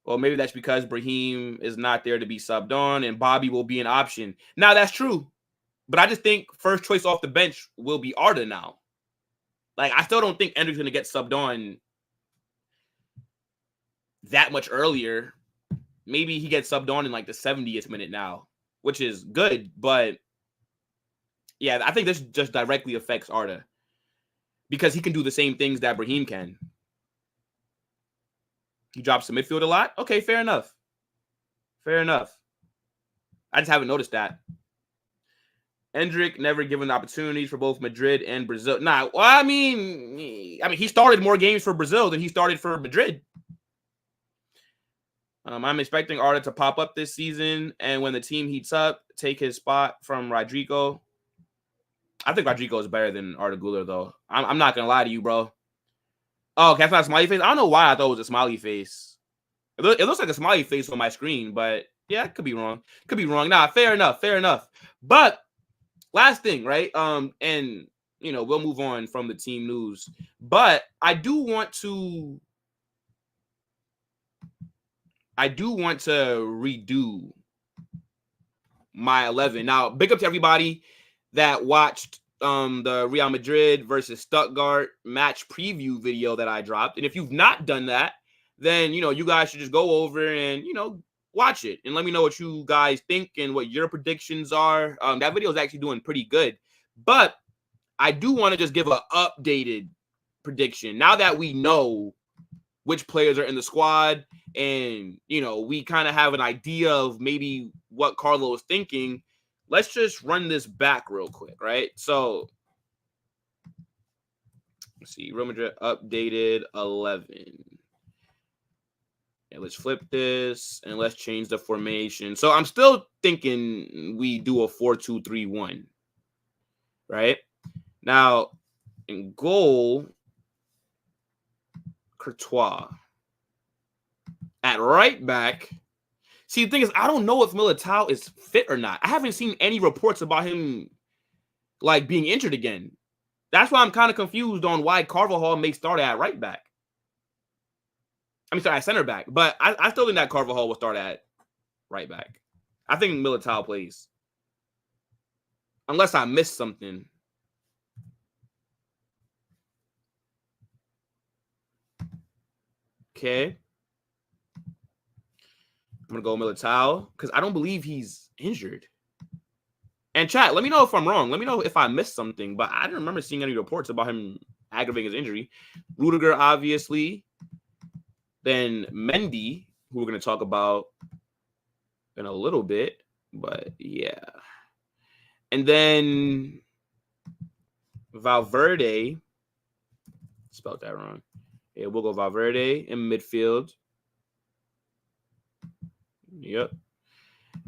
Well, maybe that's because Brahim is not there to be subbed on and Bobby will be an option. Now, that's true. But I just think first choice off the bench will be Arda now. Like, I still don't think Endrick's going to get subbed on that much earlier. Maybe he gets subbed on in like the 70th minute now, which is good. But, yeah, I think this just directly affects Arda. Because he can do the same things that Brahim can. He drops the midfield a lot. Okay, fair enough. Fair enough. I just haven't noticed that. Endrick never given opportunities for both Madrid and Brazil. Nah, well, I mean, he started more games for Brazil than he started for Madrid. I'm expecting Arda to pop up this season, and when the team heats up, take his spot from Rodrigo. I think Rodrigo is better than Arda Güler, though. I'm not going to lie to you, bro. Oh, okay, that's not a smiley face? I don't know why I thought it was a smiley face. It looks like a smiley face on my screen, but yeah, it could be wrong. Could be wrong. Nah, fair enough. Fair enough. But last thing, right? And, we'll move on from the team news. But I do want to redo my 11. Now, big up to everybody that watched the Real Madrid versus Stuttgart match preview video that I dropped. And if you've not done that, then, you guys should just go over and, watch it and let me know what you guys think and what your predictions are. That video is actually doing pretty good. But I do want to just give an updated prediction. Now that we know which players are in the squad and, we kind of have an idea of maybe what Carlo is thinking, let's just run this back real quick, right? So, let's see. Real Madrid updated 11. Yeah, let's flip this and let's change the formation. So, I'm still thinking we do a 4-2-3-1, right? Now, in goal, Courtois. At right back, see, the thing is, I don't know if Militao is fit or not. I haven't seen any reports about him, like, being injured again. That's why I'm kind of confused on why Carvajal may start at right back. I mean, sorry, at center back. But I still think that Carvajal will start at right back. I think Militao plays. Unless I missed something. Okay. I'm going to go Militao because I don't believe he's injured. And chat, let me know if I'm wrong. Let me know if I missed something. But I didn't remember seeing any reports about him aggravating his injury. Rudiger, obviously. Then Mendy, who we're going to talk about in a little bit. But yeah. And then Valverde. Spelled that wrong. Yeah, we'll go Valverde in midfield. Yep.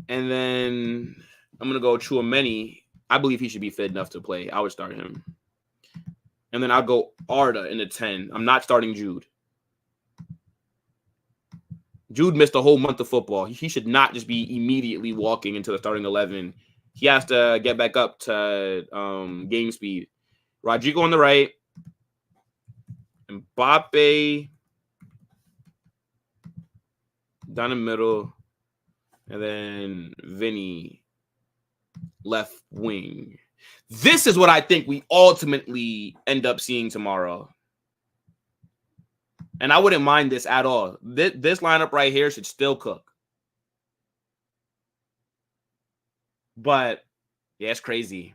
And then I'm going to go Tchouaméni. I believe he should be fit enough to play. I would start him. And then I'll go Arda in the 10. I'm not starting Jude. Jude missed a whole month of football. He should not just be immediately walking into the starting 11. He has to get back up to game speed. Rodrigo on the right. Mbappe down the middle. And then Vinny left wing. This is what I think we ultimately end up seeing tomorrow. And I wouldn't mind this at all. This lineup right here should still cook. But, yeah, it's crazy.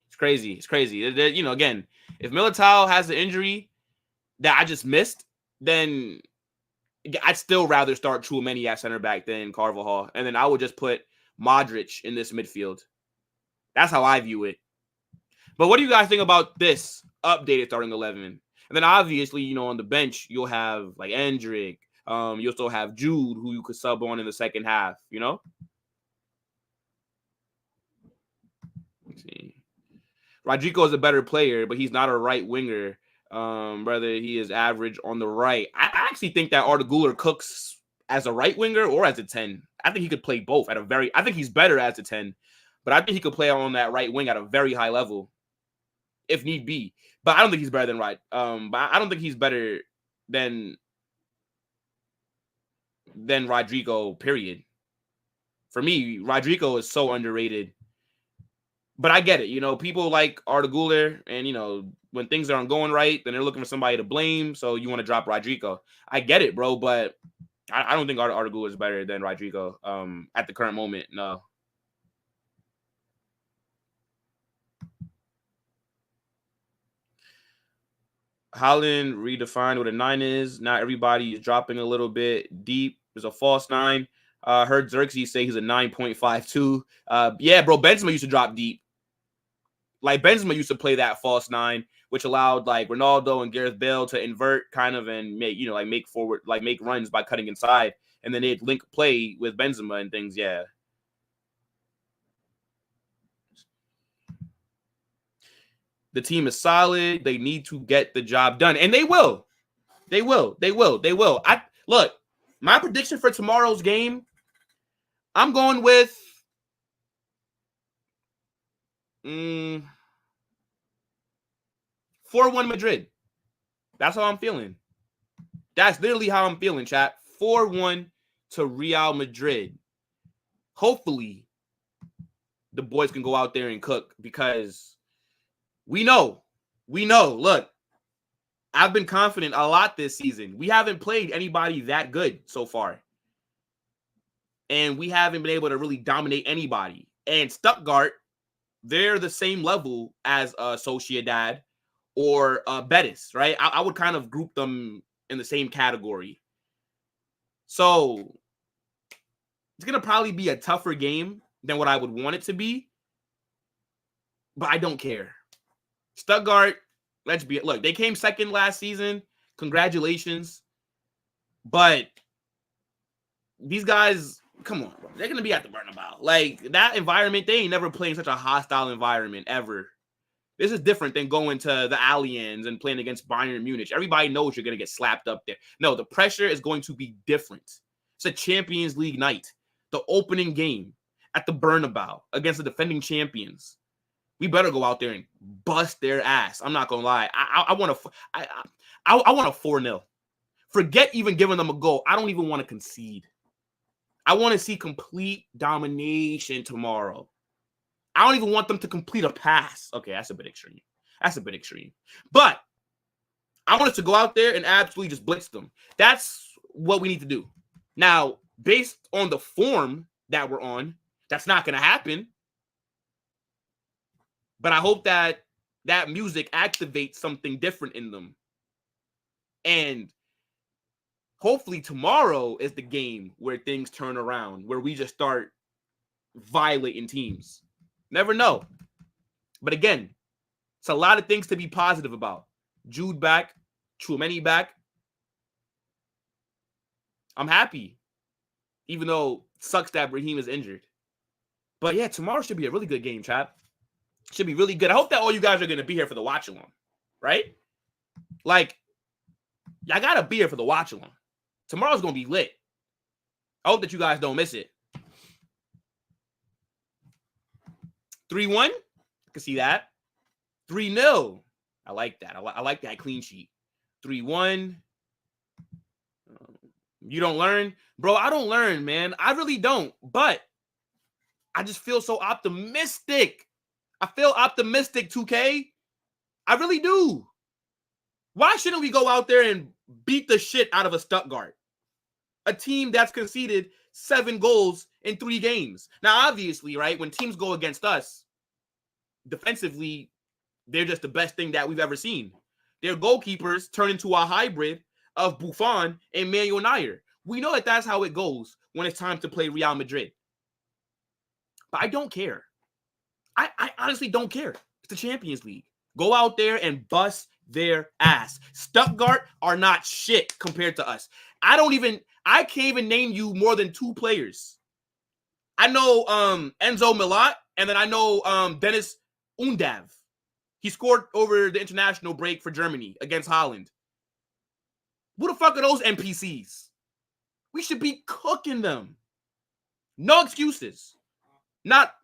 It's crazy. It's crazy. You know, again, if Militao has the injury that I just missed, then I'd still rather start Tchouaméni at center back than Carvajal. And then I would just put Modric in this midfield. That's how I view it. But what do you guys think about this updated starting 11? And then obviously, you know, on the bench, you'll have like Endrick. You'll still have Jude, who you could sub on in the second half, you know? Let's see. Rodrigo is a better player, but he's not a right winger. Whether he is average on the right. I actually think that Arda Güler cooks as a right winger or as a 10. I think he could play both I think he's better as a 10, but I think he could play on that right wing at a very high level if need be. But I don't think he's better than but I don't think he's better than Rodrigo, period. For me, Rodrigo is so underrated. But I get it. You know, people like Arda Güler, and, you know, when things aren't going right, then they're looking for somebody to blame. So you want to drop Rodrigo. I get it, bro. But I don't think Arda Güler is better than Rodrigo at the current moment. No. Holland redefined what a 9 is. Not everybody is dropping a little bit deep. There's a false 9. Heard Xerxes say he's a 9.52. Yeah, bro, Benzema used to drop deep. Like, Benzema used to play that false 9, which allowed, like, Ronaldo and Gareth Bale to invert kind of and make, you know, like, make forward, like, make runs by cutting inside. And then they'd link play with Benzema and things, yeah. The team is solid. They need to get the job done. And they will. They will. They will. They will. Look, my prediction for tomorrow's game, I'm going with 4-1 Madrid. That's how I'm feeling. That's literally how I'm feeling, chat. 4-1 to Real Madrid. Hopefully, the boys can go out there and cook because we know. Look, I've been confident a lot this season. We haven't played anybody that good so far. And we haven't been able to really dominate anybody. And Stuttgart, they're the same level as Sociedad or Betis, right? I would kind of group them in the same category. So it's going to probably be a tougher game than what I would want it to be. But I don't care. Stuttgart, look, they came second last season. Congratulations. But these guys, come on, bro. They're going to be at the Bernabeu. Like, that environment, they ain't never played in such a hostile environment ever. This is different than going to the Allianz and playing against Bayern Munich. Everybody knows you're going to get slapped up there. No, the pressure is going to be different. It's a Champions League night. The opening game at the Bernabeu against the defending champions. We better go out there and bust their ass. I'm not going to lie. I want a 4-0. Forget even giving them a goal. I don't even want to concede. I want to see complete domination tomorrow. I don't even want them to complete a pass. Okay, that's a bit extreme. But I want us to go out there and absolutely just blitz them. That's what we need to do. Now, based on the form that we're on, that's not going to happen. But I hope that that music activates something different in them. And hopefully tomorrow is the game where things turn around, where we just start violating teams. Never know. But again, it's a lot of things to be positive about. Jude back, Tchouaméni back. I'm happy, even though it sucks that Brahim is injured. But yeah, tomorrow should be a really good game, chap. Should be really good. I hope that all you guys are going to be here for the watch-along, right? Like, y'all got to be here for the watch-along. Tomorrow's going to be lit. I hope that you guys don't miss it. 3-1. I can see that. 3-0. I like that. I like that clean sheet. 3-1. You don't learn? Bro, I don't learn, man. I really don't. But I just feel so optimistic. I feel optimistic, 2K. I really do. Why shouldn't we go out there and beat the shit out of a Stuttgart? A team that's conceded 7 goals in 3 games. Now, obviously, right, when teams go against us, defensively, they're just the best thing that we've ever seen. Their goalkeepers turn into a hybrid of Buffon and Manuel Neuer. We know that that's how it goes when it's time to play Real Madrid. But I don't care. I honestly don't care. It's the Champions League. Go out there and bust their ass. Stuttgart are not shit compared to us. I can't even name you more than 2 players. I know Enzo Milat, and then I know Dennis Undav. He scored over the international break for Germany against Holland. Who the fuck are those NPCs? We should be cooking them. No excuses. Not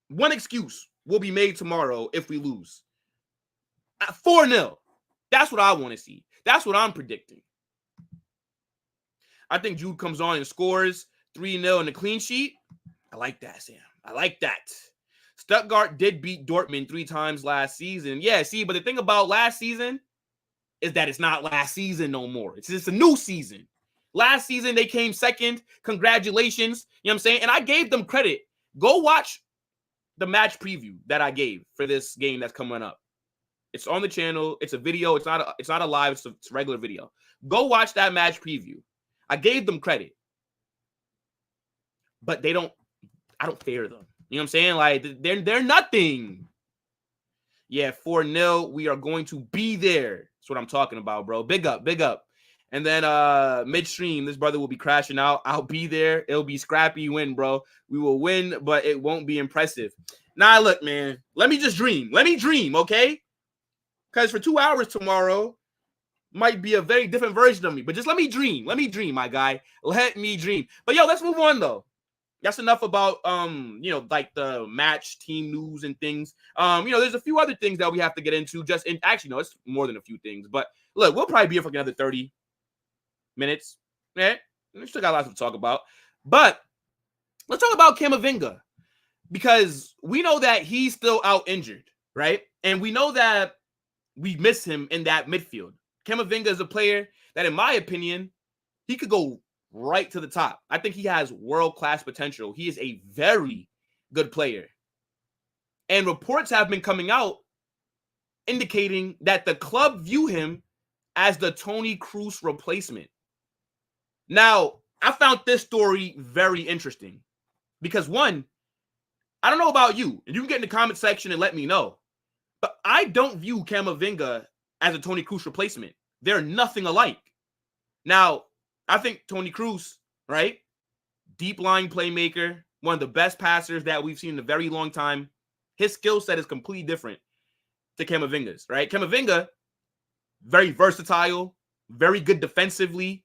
one excuse will be made tomorrow if we lose. 4-0. That's what I want to see. That's what I'm predicting. I think Jude comes on and scores 3-0 in the clean sheet. I like that, Sam. I like that. Stuttgart did beat Dortmund 3 times last season. Yeah, see, but the thing about last season is that it's not last season no more. It's just a new season. Last season, they came second. Congratulations. You know what I'm saying? And I gave them credit. Go watch the match preview that I gave for this game that's coming up. It's on the channel. It's a video. It's not a live. It's a regular video. Go watch that match preview. I gave them credit. But I don't fear them. You know what I'm saying? Like, they're nothing. Yeah, 4-0. We are going to be there. That's what I'm talking about, bro. Big up, big up. And then midstream, this brother will be crashing out. I'll be there. It'll be scrappy win, bro. We will win, but it won't be impressive. Nah, look, man. Let me just dream. Let me dream, okay? Because for 2 hours tomorrow might be a very different version of me. But just let me dream. Let me dream, my guy. Let me dream. But, yo, let's move on, though. That's enough about, like the match team news and things. There's a few other things that we have to get into. Actually, no, it's more than a few things. But, look, we'll probably be here for another 30 minutes. Yeah, we still got lots to talk about. But let's talk about Camavinga, because we know that he's still out injured, right? And we know that we miss him in that midfield. Camavinga is a player that, in my opinion, he could go right to the top. I think he has world-class potential. He is a very good player. And reports have been coming out indicating that the club view him as the Toni Kroos replacement. Now, I found this story very interesting because, one, I don't know about you, and you can get in the comment section and let me know, but I don't view Camavinga as a Toni Kroos replacement. They're nothing alike. Now, I think Toni Kroos, right? Deep line playmaker, one of the best passers that we've seen in a very long time. His skill set is completely different. to Camavinga's, right? Camavinga, very versatile, very good defensively.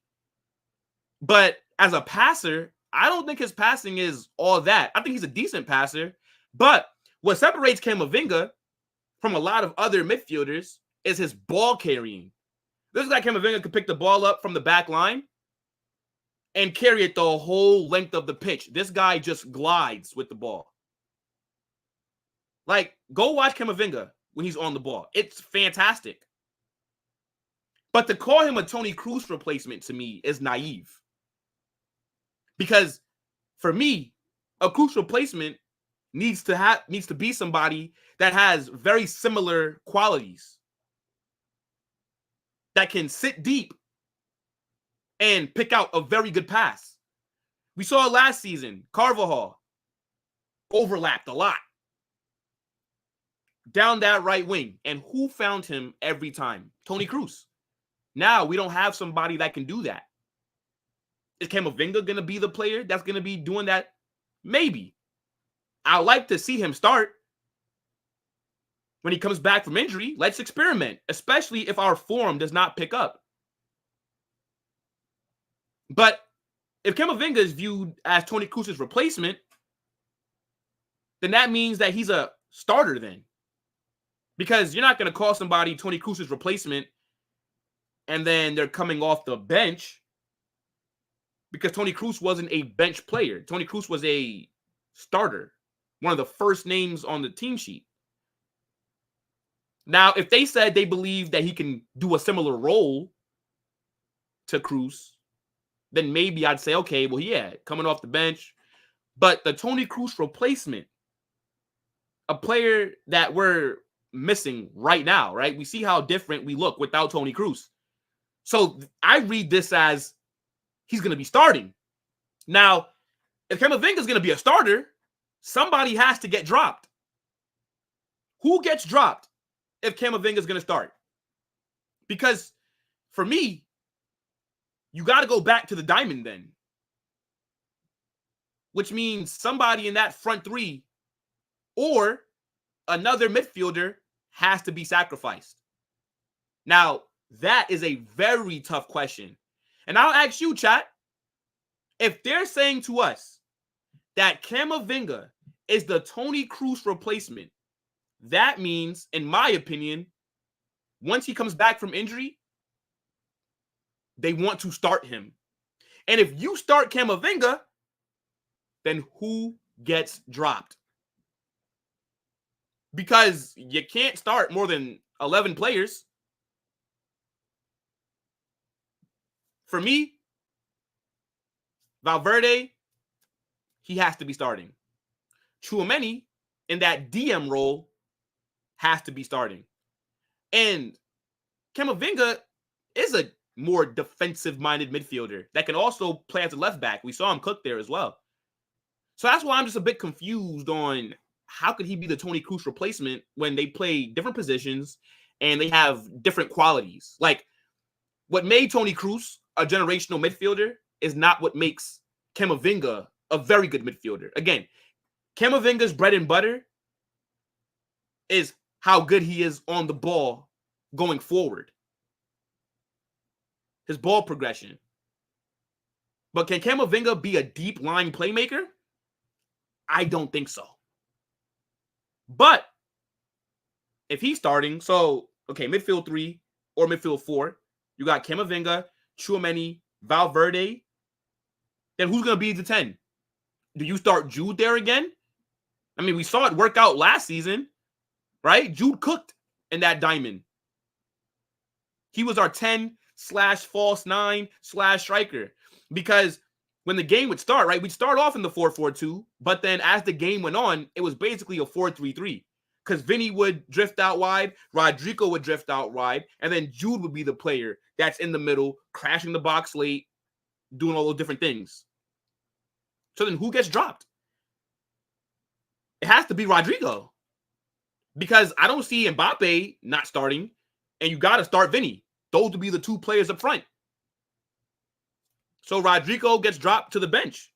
But as a passer, I don't think his passing is all that. I think he's a decent passer. But what separates Camavinga from a lot of other midfielders is his ball carrying. This guy Camavinga could pick the ball up from the back line and carry it the whole length of the pitch. This guy just glides with the ball. Like, go watch Camavinga when he's on the ball. It's fantastic. But to call him a Toni Kroos replacement to me is naive. Because for me, a Kroos replacement needs to be somebody that has very similar qualities, that can sit deep and pick out a very good pass. We saw it last season. Carvajal overlapped a lot down that right wing. And who found him every time? Toni Kroos. Now we don't have somebody that can do that. Is Camavinga going to be the player that's going to be doing that? Maybe. I'd like to see him start when he comes back from injury. Let's experiment, especially if our form does not pick up. But if Camavinga is viewed as Toni Kroos' replacement, then that means that he's a starter then. Because you're not going to call somebody Toni Kroos' replacement and then they're coming off the bench, because Toni Kroos wasn't a bench player. Toni Kroos was a starter, one of the first names on the team sheet. Now, if they said they believe that he can do a similar role to Kroos, then maybe I'd say, okay, well, yeah, coming off the bench. But the Toni Kroos replacement, a player that we're missing right now, right? We see how different we look without Toni Kroos. So I read this as he's going to be starting. Now, if Camavinga is going to be a starter, somebody has to get dropped. Who gets dropped if Camavinga is going to start? Because for me, you got to go back to the diamond then, which means somebody in that front three or another midfielder has to be sacrificed. Now, that is a very tough question. And I'll ask you, chat, if they're saying to us that Camavinga is the Toni Kroos replacement, that means, in my opinion, once he comes back from injury, they want to start him. And if you start Camavinga, then who gets dropped? Because you can't start more than 11 players. For me, Valverde, he has to be starting. Tchouaméni, in that DM role, has to be starting. And Camavinga is a more defensive-minded midfielder that can also play as a left back. We saw him cook there as well. So that's why I'm just a bit confused on how could he be the Toni Kroos replacement when they play different positions and they have different qualities. Like, what made Toni Kroos a generational midfielder is not what makes Camavinga a very good midfielder. Again, Camavinga's bread and butter is how good he is on the ball going forward. His ball progression. But can Camavinga be a deep line playmaker? I don't think so. But if he's starting, so, okay, midfield 3 or midfield 4, you got Camavinga, Tchouaméni, Valverde, then who's going to be the 10? Do you start Jude there again? I mean, we saw it work out last season, right? Jude cooked in that diamond. He was our 10/false 9/striker. Because when the game would start, right, we'd start off in the 4-4-2, but then as the game went on, it was basically a 4-3-3. Because Vinny would drift out wide, Rodrigo would drift out wide, and then Jude would be the player that's in the middle, crashing the box late, doing all those different things. So then who gets dropped? It has to be Rodrigo. Because I don't see Mbappe not starting, and you got to start Vinny. Those would be the two players up front. So Rodrigo gets dropped to the bench.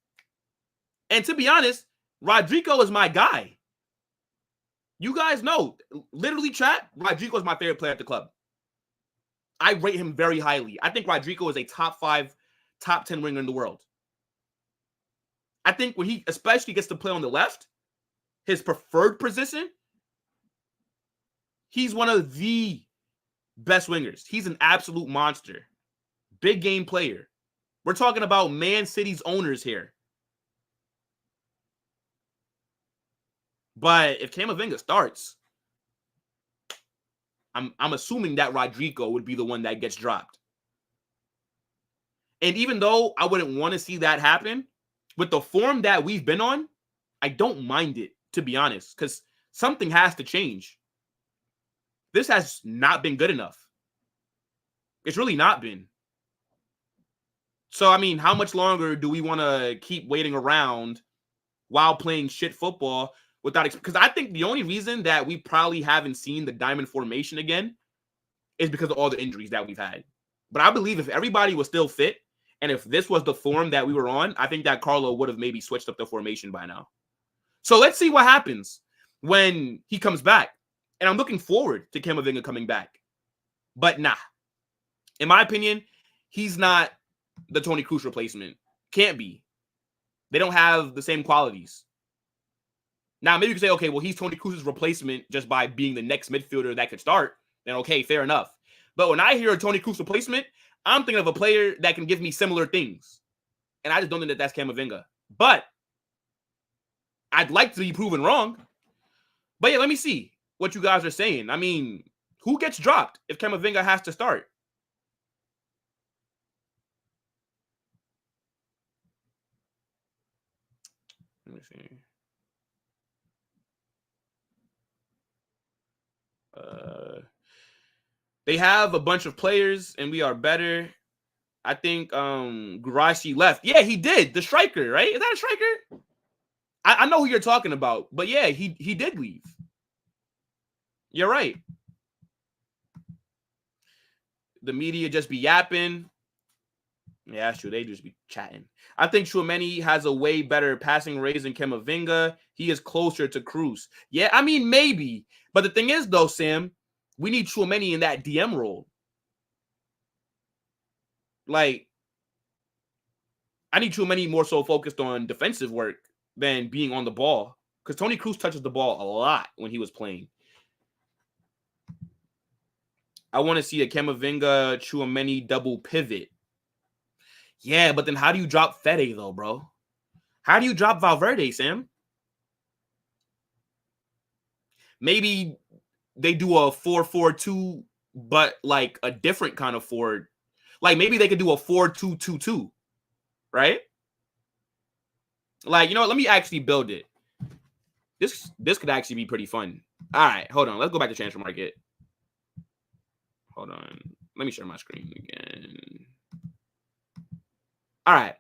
And to be honest, Rodrigo is my guy. You guys know, literally, chat, Rodrigo is my favorite player at the club. I rate him very highly. I think Rodrigo is a top 5, top 10 winger in the world. I think when he especially gets to play on the left, his preferred position, he's one of the best wingers. He's an absolute monster. Big game player. We're talking about Man City's owners here. But if Camavinga starts, I'm assuming that Rodrigo would be the one that gets dropped. And even though I wouldn't want to see that happen, with the form that we've been on, I don't mind it, to be honest, because something has to change. This has not been good enough. It's really not been. So, I mean, how much longer do we want to keep waiting around while playing shit football without... Because I think the only reason that we probably haven't seen the diamond formation again is because of all the injuries that we've had. But I believe if everybody was still fit, and if this was the form that we were on, I think that Carlo would have maybe switched up the formation by now. So let's see what happens when he comes back. And I'm looking forward to Camavinga coming back. But nah. In my opinion, he's not the Toni Kroos replacement. Can't be. They don't have the same qualities. Now, maybe you can say, okay, well, he's Toni Kroos' replacement just by being the next midfielder that could start. Then, okay, fair enough. But when I hear a Toni Kroos replacement, I'm thinking of a player that can give me similar things. And I just don't think that that's Camavinga. But I'd like to be proven wrong. But yeah, let me see what you guys are saying. I mean, who gets dropped if Camavinga has to start? Let me see. They have a bunch of players, and we are better. I think Gurashi left. Yeah, he did. The striker, right? Is that a striker? I know who you're talking about, but yeah, he did leave. You're right. The media just be yapping. Yeah, that's true. They just be chatting. I think Tchouaméni has a way better passing range than Camavinga. He is closer to Kroos. Yeah, I mean, maybe. But the thing is, though, Sam, we need Tchouaméni in that DM role. Like, I need Tchouaméni more so focused on defensive work than being on the ball. Because Toni Kroos touches the ball a lot when he was playing. I want to see a Camavinga Tchouaméni double pivot. Yeah, but then how do you drop Fede, though, bro? How do you drop Valverde, Sam? Maybe they do a 4-4-2, but like a different kind of forward. Like maybe they could do a 4-2-2-2, right? Like, you know what? Let me actually build it. This could actually be pretty fun. All right, hold on. Let's go back to transfer market. Hold on. Let me share my screen again. All right.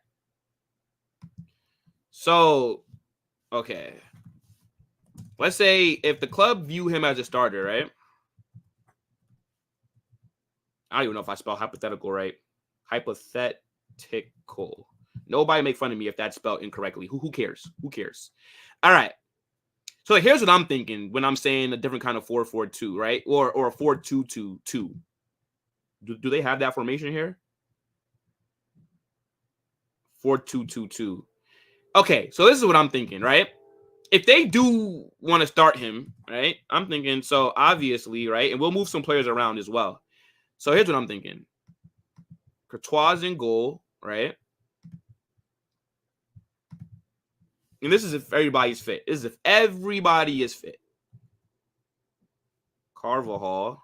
So, okay. Let's say if the club view him as a starter, right? I don't even know if I spell hypothetical right. Hypothetical. Nobody make fun of me if that's spelled incorrectly. Who cares? Who cares? All right. So here's what I'm thinking when I'm saying a different kind of 4-4-2, right? Or a 4-2-2-2. Do they have that formation here? 4-2-2-2. Okay, so this is what I'm thinking, right? If they do want to start him, right? I'm thinking, so obviously, right? And we'll move some players around as well. So here's what I'm thinking. Courtois in goal, right? And this is if everybody's fit. This is if everybody is fit. Carvajal.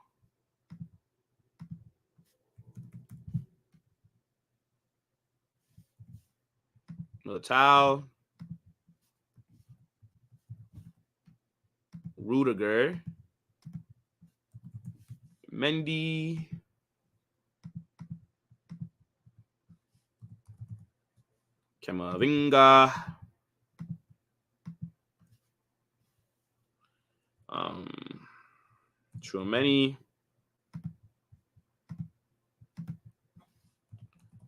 Militao. Rudiger. Mendy. Camavinga. Tchouaméni.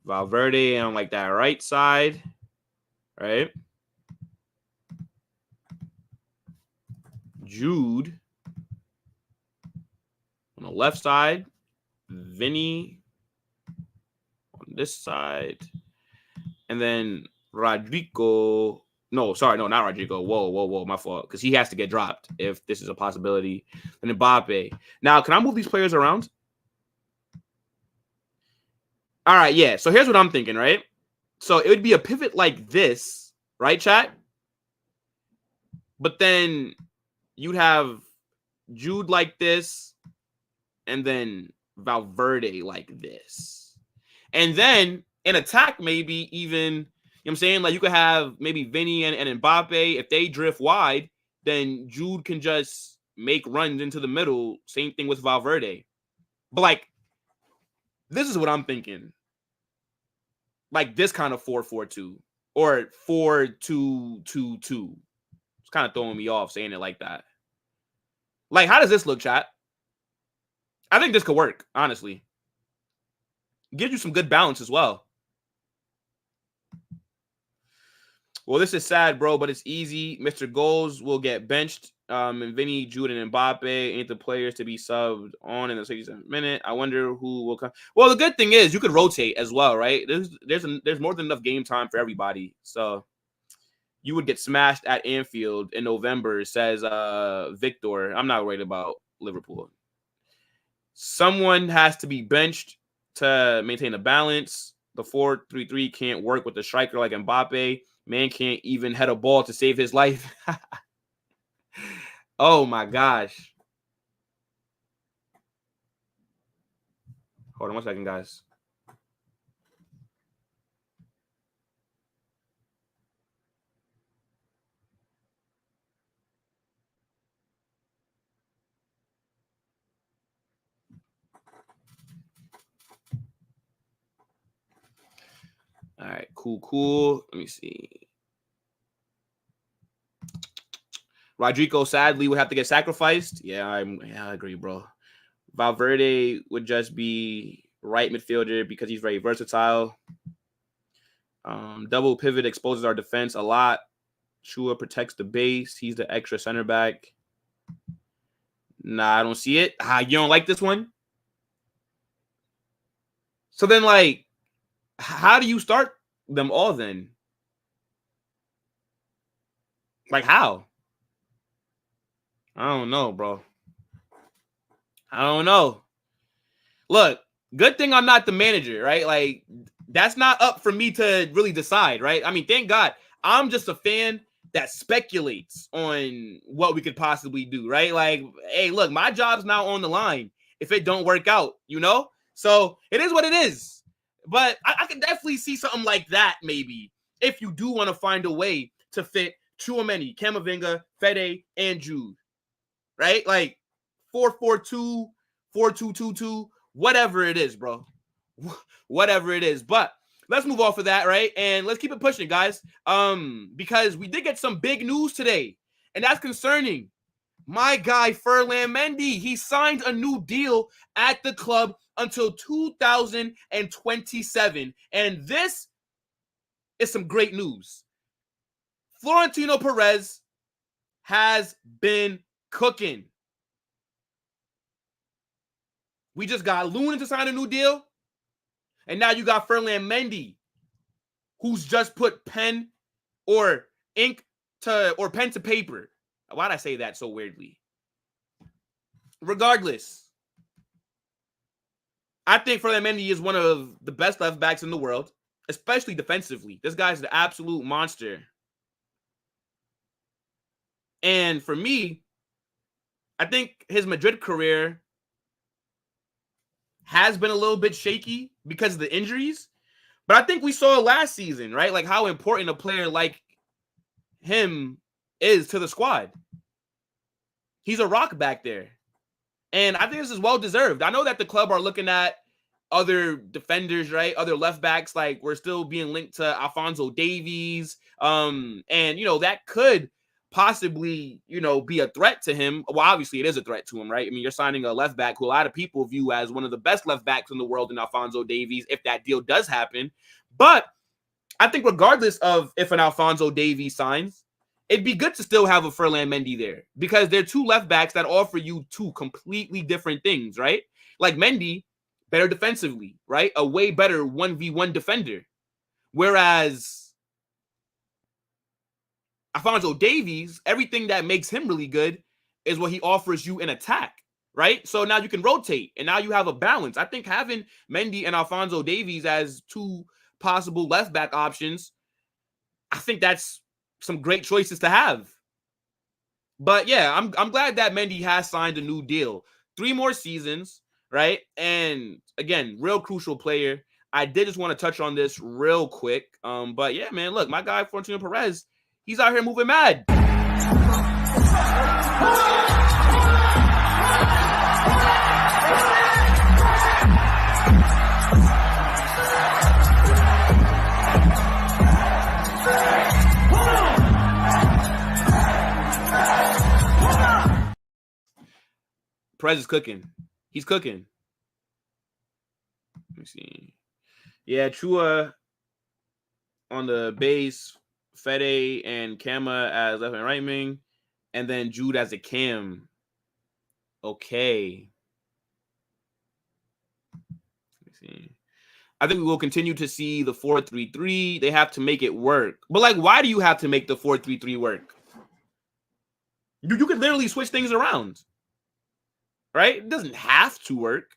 Valverde on like that right side, right? Jude on the left side, Vinny on this side, and then Rodrigo. No, sorry, no, not Rodrigo. Whoa, my fault. Because he has to get dropped if this is a possibility. And Mbappe. Now, can I move these players around? All right, yeah. So here's what I'm thinking, right? So it would be a pivot like this, right, chat? But then you'd have Jude like this, and then Valverde like this. And then in attack, maybe even, you know what I'm saying? Like you could have maybe Vinny and Mbappe. If they drift wide, then Jude can just make runs into the middle. Same thing with Valverde. But like, this is what I'm thinking. Like this kind of 4-4-2 or 4-2-2-2. It's kind of throwing me off saying it like that. Like, how does this look, chat? I think this could work, honestly. Gives you some good balance as well. Well, this is sad, bro, but it's easy. Mr. Goals will get benched. And Vinny, Jude, and Mbappe ain't the players to be subbed on in the 67th minute. I wonder who will come. Well, the good thing is you could rotate as well, right? There's more than enough game time for everybody. So you would get smashed at Anfield in November, says Victor. I'm not worried about Liverpool. Someone has to be benched to maintain a balance. The 4-3-3 can't work with a striker like Mbappe. Man can't even head a ball to save his life. Oh, my gosh. Hold on 1 second, guys. All right, cool. Let me see. Rodrigo sadly would have to get sacrificed. Yeah, I agree, bro. Valverde would just be right midfielder because he's very versatile. Double pivot exposes our defense a lot. Chua protects the base. He's the extra center back. Nah, I don't see it. You don't like this one? So then, like, how do you start them all then? Like, how? I don't know, bro. I don't know. Look, good thing I'm not the manager, right? Like, that's not up for me to really decide, right? I mean, thank God. I'm just a fan that speculates on what we could possibly do, right? Like, hey, look, my job's now on the line if it don't work out, you know? So it is what it is. But I can definitely see something like that maybe if you do want to find a way to fit Tchouaméni, Camavinga, Fede, and Jude, right? Like 4-4-2, 4-2-2-2, whatever it is, bro. Whatever it is. But let's move off of that, right? And let's keep it pushing, guys. Because we did get some big news today, and that's concerning my guy Ferland Mendy. He signed a new deal at the club until 2027. And this is some great news. Florentino Perez has been cooking. We just got Luna to sign a new deal. And now you got Ferland Mendy, who's just put pen or ink to, or pen to paper. Why'd I say that so weirdly? Regardless, I think Ferland Mendy is one of the best left backs in the world, especially defensively. This guy's the absolute monster. And for me, I think his Madrid career has been a little bit shaky because of the injuries. But I think we saw last season, right? Like how important a player like him is to the squad. He's a rock back there. And I think this is well-deserved. I know that the club are looking at other defenders, right? Other left backs. Like we're still being linked to Alphonso Davies. And, you know, that could possibly, you know, be a threat to him. Well, obviously it is a threat to him, right? I mean, you're signing a left back who a lot of people view as one of the best left backs in the world in Alphonso Davies, if that deal does happen. But I think regardless of if an Alphonso Davies signs, it'd be good to still have a Ferland Mendy there because they're two left backs that offer you two completely different things, right? Like Mendy, better defensively, right? A way better 1v1 defender. Whereas Alphonso Davies, everything that makes him really good is what he offers you in attack, right? So now you can rotate, and now you have a balance. I think having Mendy and Alphonso Davies as two possible left back options, I think that's some great choices to have. But yeah, I'm glad that Mendy has signed a new deal. 3 more seasons, right? And again, real crucial player. I did just want to touch on this real quick. But yeah, man, look, my guy Florentino Perez, he's out here moving mad. Perez is cooking. He's cooking. Let me see. Yeah, Chua on the base, Fede and Kama as left and right wing, and then Jude as a cam. Okay. Let me see. I think we will continue to see the 4-3-3. They have to make it work. But, like, why do you have to make the 4-3-3 work? You could literally switch things around. Right? It doesn't have to work.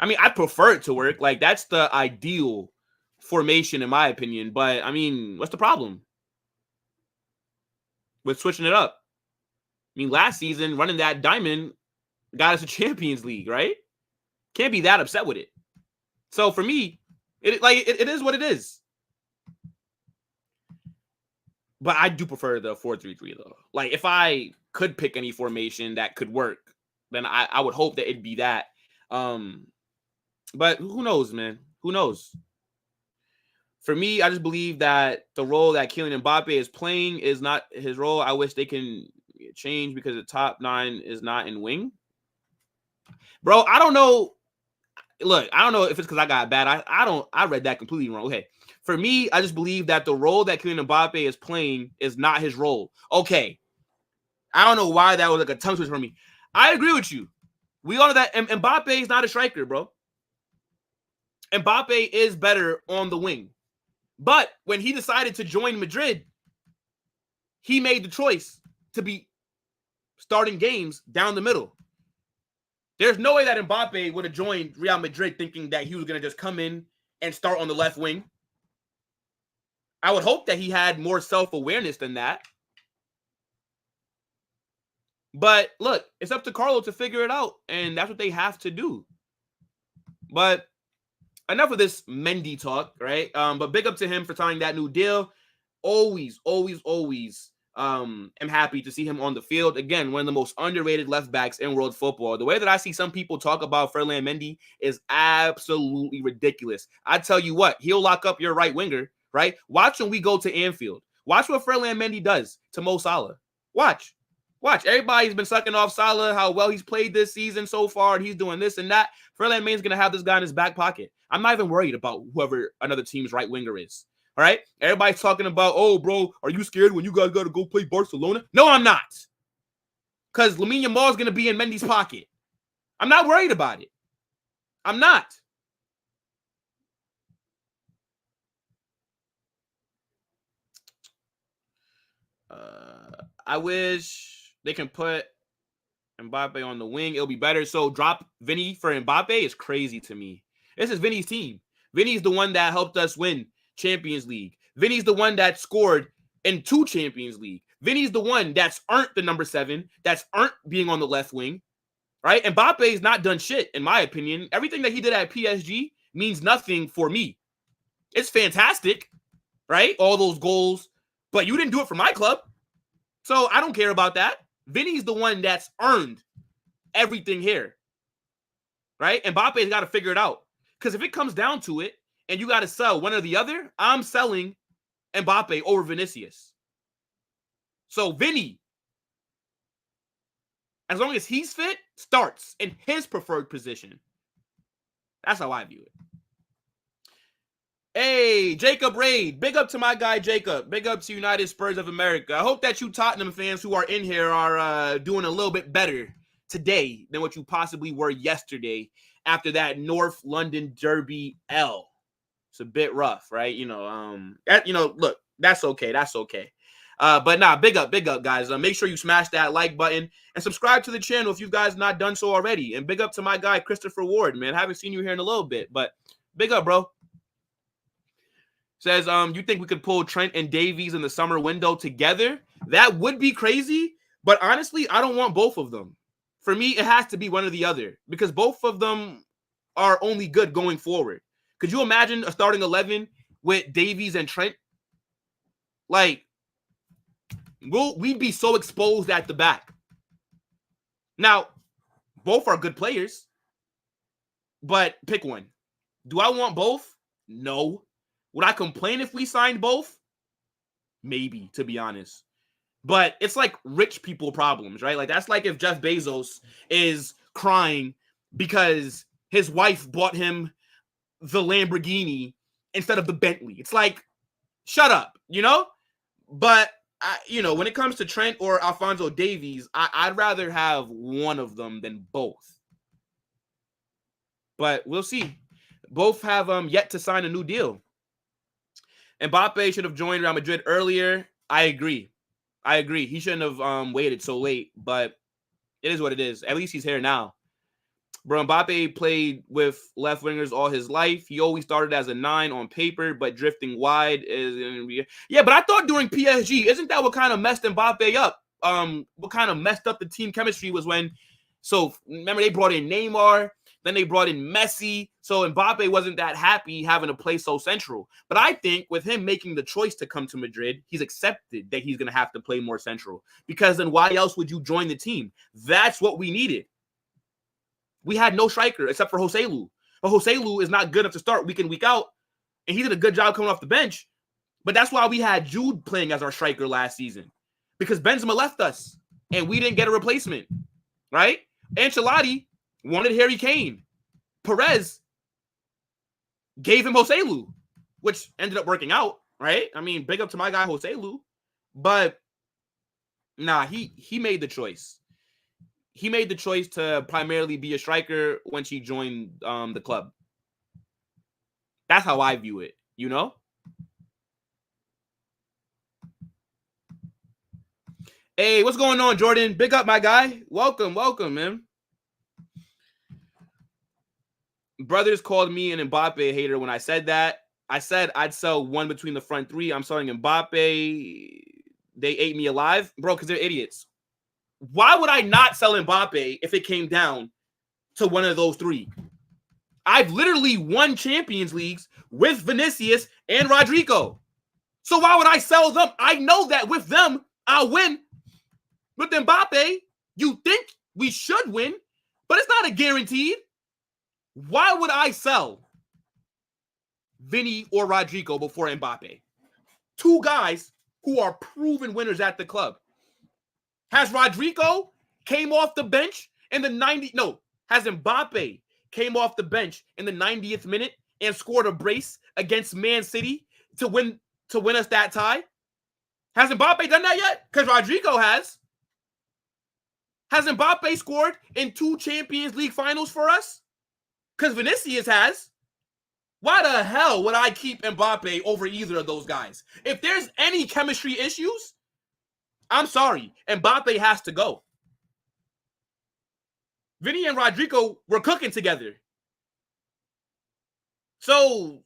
I mean, I prefer it to work. Like, that's the ideal formation, in my opinion. But, I mean, what's the problem with switching it up? I mean, last season, running that diamond got us a Champions League, right? Can't be that upset with it. So, for me, it is what it is. But I do prefer the 4-3-3, though. Like, if I could pick any formation that could work, then I would hope that it'd be that. But who knows, man? Who knows? For me, I just believe that the role that Kylian Mbappe is playing is not his role. I wish they can change because the top 9 is not in wing. Bro, I don't know. Look, I don't know if it's because I got bad. I read that completely wrong. Okay. For me, I just believe that the role that Kylian Mbappe is playing is not his role. Okay. I don't know why that was like a tongue switch for me. I agree with you. We all know that Mbappe is not a striker, bro. Mbappe is better on the wing. But when he decided to join Madrid, he made the choice to be starting games down the middle. There's no way that Mbappe would have joined Real Madrid thinking that he was going to just come in and start on the left wing. I would hope that he had more self-awareness than that. But look, it's up to Carlo to figure it out, and that's what they have to do. But enough of this Mendy talk, right? But big up to him for signing that new deal. Always am happy to see him on the field. Again, one of the most underrated left backs in world football. The way that I see some people talk about Ferland Mendy is absolutely ridiculous. I tell you what, he'll lock up your right winger, right? Watch when we go to Anfield. Watch what Ferland Mendy does to Mo Salah. Watch. Everybody's been sucking off Salah, how well he's played this season so far, and he's doing this and that. Ferland Mendy's going to have this guy in his back pocket. I'm not even worried about whoever another team's right winger is. All right? Everybody's talking about, oh, bro, are you scared when you guys got to go play Barcelona? No, I'm not. Because Lamine Yamal is going to be in Mendy's pocket. I'm not worried about it. I'm not. I wish they can put Mbappe on the wing. It'll be better. So drop Vinny for Mbappe is crazy to me. This is Vinny's team. Vinny's the one that helped us win Champions League. Vinny's the one that scored in 2 Champions League. Vinny's the one that's earned the number 7, that's earned being on the left wing, right? Mbappe's not done shit, in my opinion. Everything that he did at PSG means nothing for me. It's fantastic, right? All those goals, but you didn't do it for my club. So I don't care about that. Vinny's the one that's earned everything here, right? Mbappe's got to figure it out. Because if it comes down to it and you got to sell one or the other, I'm selling Mbappe over Vinicius. So Vinny, as long as he's fit, starts in his preferred position. That's how I view it. Hey, Jacob Raid. Big up to my guy, Jacob. Big up to United Spurs of America. I hope that you Tottenham fans who are in here are doing a little bit better today than what you possibly were yesterday after that North London Derby L. It's a bit rough, right? Look, that's okay. That's okay. But nah, big up, guys. Make sure you smash that like button and subscribe to the channel if you guys not done so already. And big up to my guy, Christopher Ward, man. I haven't seen you here in a little bit, but big up, bro. Says, you think we could pull Trent and Davies in the summer window together? That would be crazy, but honestly, I don't want both of them. For me, it has to be one or the other because both of them are only good going forward. Could you imagine a starting 11 with Davies and Trent? Like, we'd be so exposed at the back. Now, both are good players, but pick one. Do I want both? No. Would I complain if we signed both? Maybe, to be honest. But it's like rich people problems, right? Like that's like if Jeff Bezos is crying because his wife bought him the Lamborghini instead of the Bentley. It's like, shut up, you know? But, when it comes to Trent or Alphonso Davies, I'd rather have one of them than both. But we'll see. Both have yet to sign a new deal. Mbappe should have joined Real Madrid earlier. I agree. He shouldn't have waited so late, but it is what it is. At least he's here now. Bro, Mbappe played with left wingers all his life. He always started as a 9 on paper, but drifting wide is... Yeah, but I thought during PSG, isn't that what kind of messed Mbappe up? What kind of messed up the team chemistry was when... So, remember, they brought in Neymar, then they brought in Messi. So Mbappe wasn't that happy having to play so central. But I think with him making the choice to come to Madrid, he's accepted that he's going to have to play more central. Because then why else would you join the team? That's what we needed. We had no striker except for Joselu. But Joselu is not good enough to start week in, week out. And he did a good job coming off the bench. But that's why we had Jude playing as our striker last season. Because Benzema left us. And we didn't get a replacement. Right? Ancelotti wanted Harry Kane. Perez gave him Joselu, which ended up working out, right? I mean, big up to my guy Joselu. But nah, he made the choice. He made the choice to primarily be a striker when she joined the club. That's how I view it, you know? Hey, what's going on, Jordan? Big up, my guy. Welcome, man. Brothers called me an Mbappe hater when I said that. I said I'd sell one between the front three. I'm selling Mbappe. They ate me alive. Bro, because they're idiots. Why would I not sell Mbappe if it came down to one of those three? I've literally won Champions Leagues with Vinicius and Rodrigo. So why would I sell them? I know that with them, I'll win. With Mbappe, you think we should win, but it's not a guaranteed. Why would I sell Vinny or Rodrigo before Mbappe? Two guys who are proven winners at the club. Has Rodrigo came off the bench in the 90? No, has Mbappe came off the bench in the 90th minute and scored a brace against Man City to win us that tie? Has Mbappe done that yet? Because Rodrigo has. Has Mbappe scored in 2 Champions League finals for us? Because Vinicius has. Why the hell would I keep Mbappe over either of those guys? If there's any chemistry issues, I'm sorry. Mbappe has to go. Vinny and Rodrigo were cooking together. So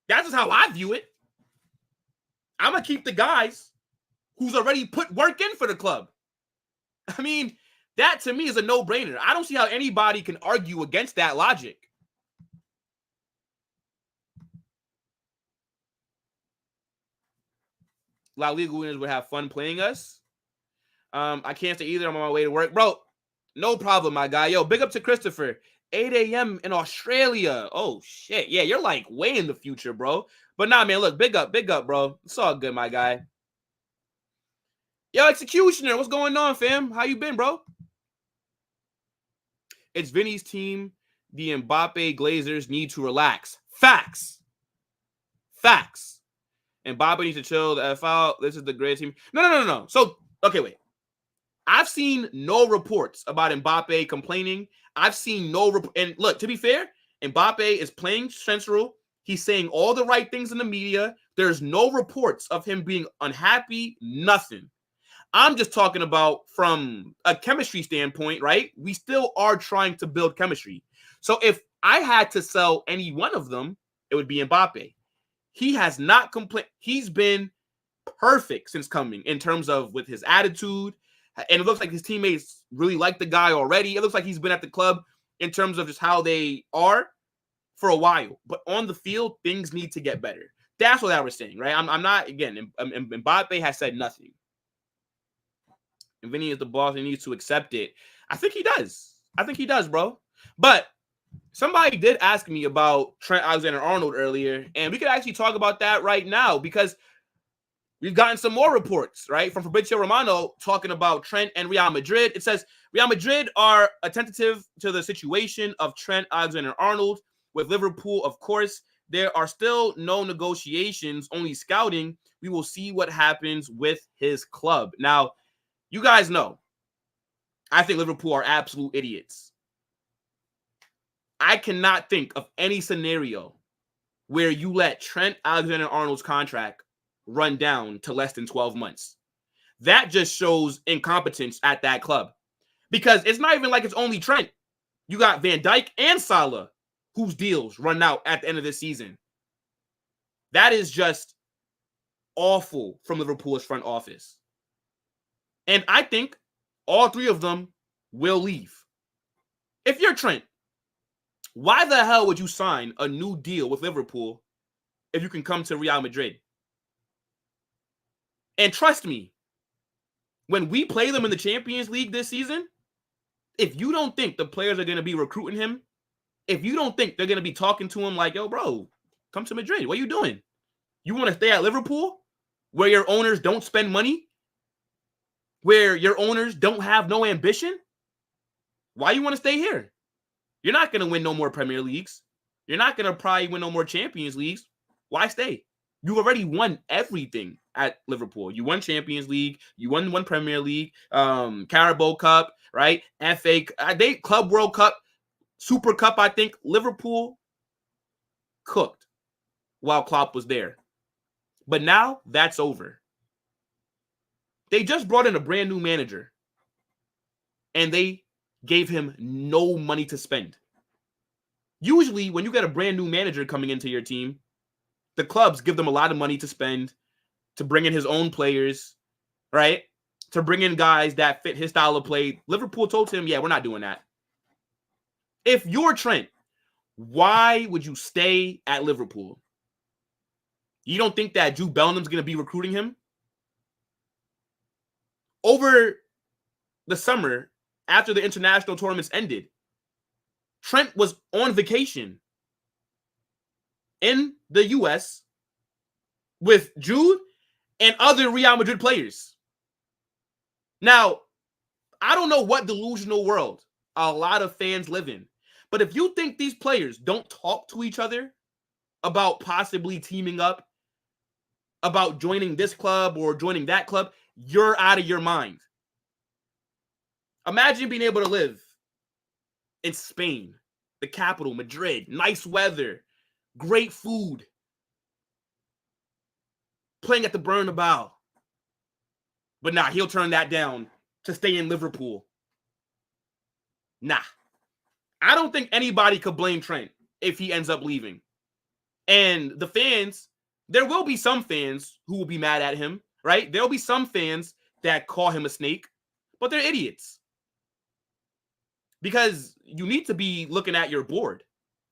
that's just how I view it. I'm going to keep the guys who's already put work in for the club. I mean, that to me is a no-brainer. I don't see how anybody can argue against that logic. La Liga winners would have fun playing us. I can't say either. I'm on my way to work. Bro, no problem, my guy. Yo, big up to Christopher. 8 a.m. in Australia. Oh, shit. Yeah, you're like way in the future, bro. But nah, man, look, big up, bro. It's all good, my guy. Yo, Executioner, what's going on, fam? How you been, bro? It's Vinny's team. The Mbappe Glazers need to relax. Facts. Facts. Mbappe needs to chill the F out. This is the greatest team. No. So, okay, wait. I've seen no reports about Mbappe complaining. I've seen no and look, to be fair, Mbappe is playing central. He's saying all the right things in the media. There's no reports of him being unhappy, nothing. I'm just talking about from a chemistry standpoint, right? We still are trying to build chemistry. So if I had to sell any one of them, it would be Mbappe. He has not complained. He's been perfect since coming in terms of with his attitude. And it looks like his teammates really like the guy already. It looks like he's been at the club in terms of just how they are for a while. But on the field, things need to get better. That's what I was saying, right? I'm not, again, Mbappe has said nothing. And Vinny is the boss. He needs to accept it. I think he does, bro. But somebody did ask me about Trent Alexander-Arnold earlier, and we could actually talk about that right now because we've gotten some more reports, right, from Fabrizio Romano talking about Trent and Real Madrid. It says Real Madrid are attentive to the situation of Trent Alexander-Arnold. With Liverpool, of course, there are still no negotiations, only scouting. We will see what happens with his club. Now, you guys know, I think Liverpool are absolute idiots. I cannot think of any scenario where you let Trent Alexander-Arnold's contract run down to less than 12 months. That just shows incompetence at that club. Because it's not even like it's only Trent. You got Van Dijk and Salah, whose deals run out at the end of this season. That is just awful from Liverpool's front office. And I think all three of them will leave. If you're Trent, why the hell would you sign a new deal with Liverpool if you can come to Real Madrid? And trust me, when we play them in the Champions League this season, if you don't think the players are going to be recruiting him, if you don't think they're going to be talking to him like, yo, bro, come to Madrid. What are you doing? You want to stay at Liverpool where your owners don't spend money? Where your owners don't have no ambition? Why you want to stay here? You're not going to win no more Premier Leagues. You're not going to probably win no more Champions Leagues. Why stay? You've already won everything at Liverpool. You won Champions League. You won one Premier League, Carabao Cup, right? FA, Club World Cup, Super Cup, I think. Liverpool cooked while Klopp was there. But now that's over. They just brought in a brand new manager. And they gave him no money to spend. Usually, when you get a brand new manager coming into your team, the clubs give them a lot of money to spend, to bring in his own players, right? To bring in guys that fit his style of play. Liverpool told him, yeah, we're not doing that. If you're Trent, why would you stay at Liverpool? You don't think that Jude Bellingham's going to be recruiting him? Over the summer, after the international tournaments ended, Trent was on vacation in the U.S. with Jude and other Real Madrid players. Now, I don't know what delusional world a lot of fans live in, but if you think these players don't talk to each other about possibly teaming up, about joining this club or joining that club, you're out of your mind. Imagine being able to live in Spain, the capital, Madrid, nice weather, great food, playing at the Bernabeu. But nah, he'll turn that down to stay in Liverpool. Nah. I don't think anybody could blame Trent if he ends up leaving. And the fans, there will be some fans who will be mad at him, right? There'll be some fans that call him a snake, but they're idiots. Because you need to be looking at your board.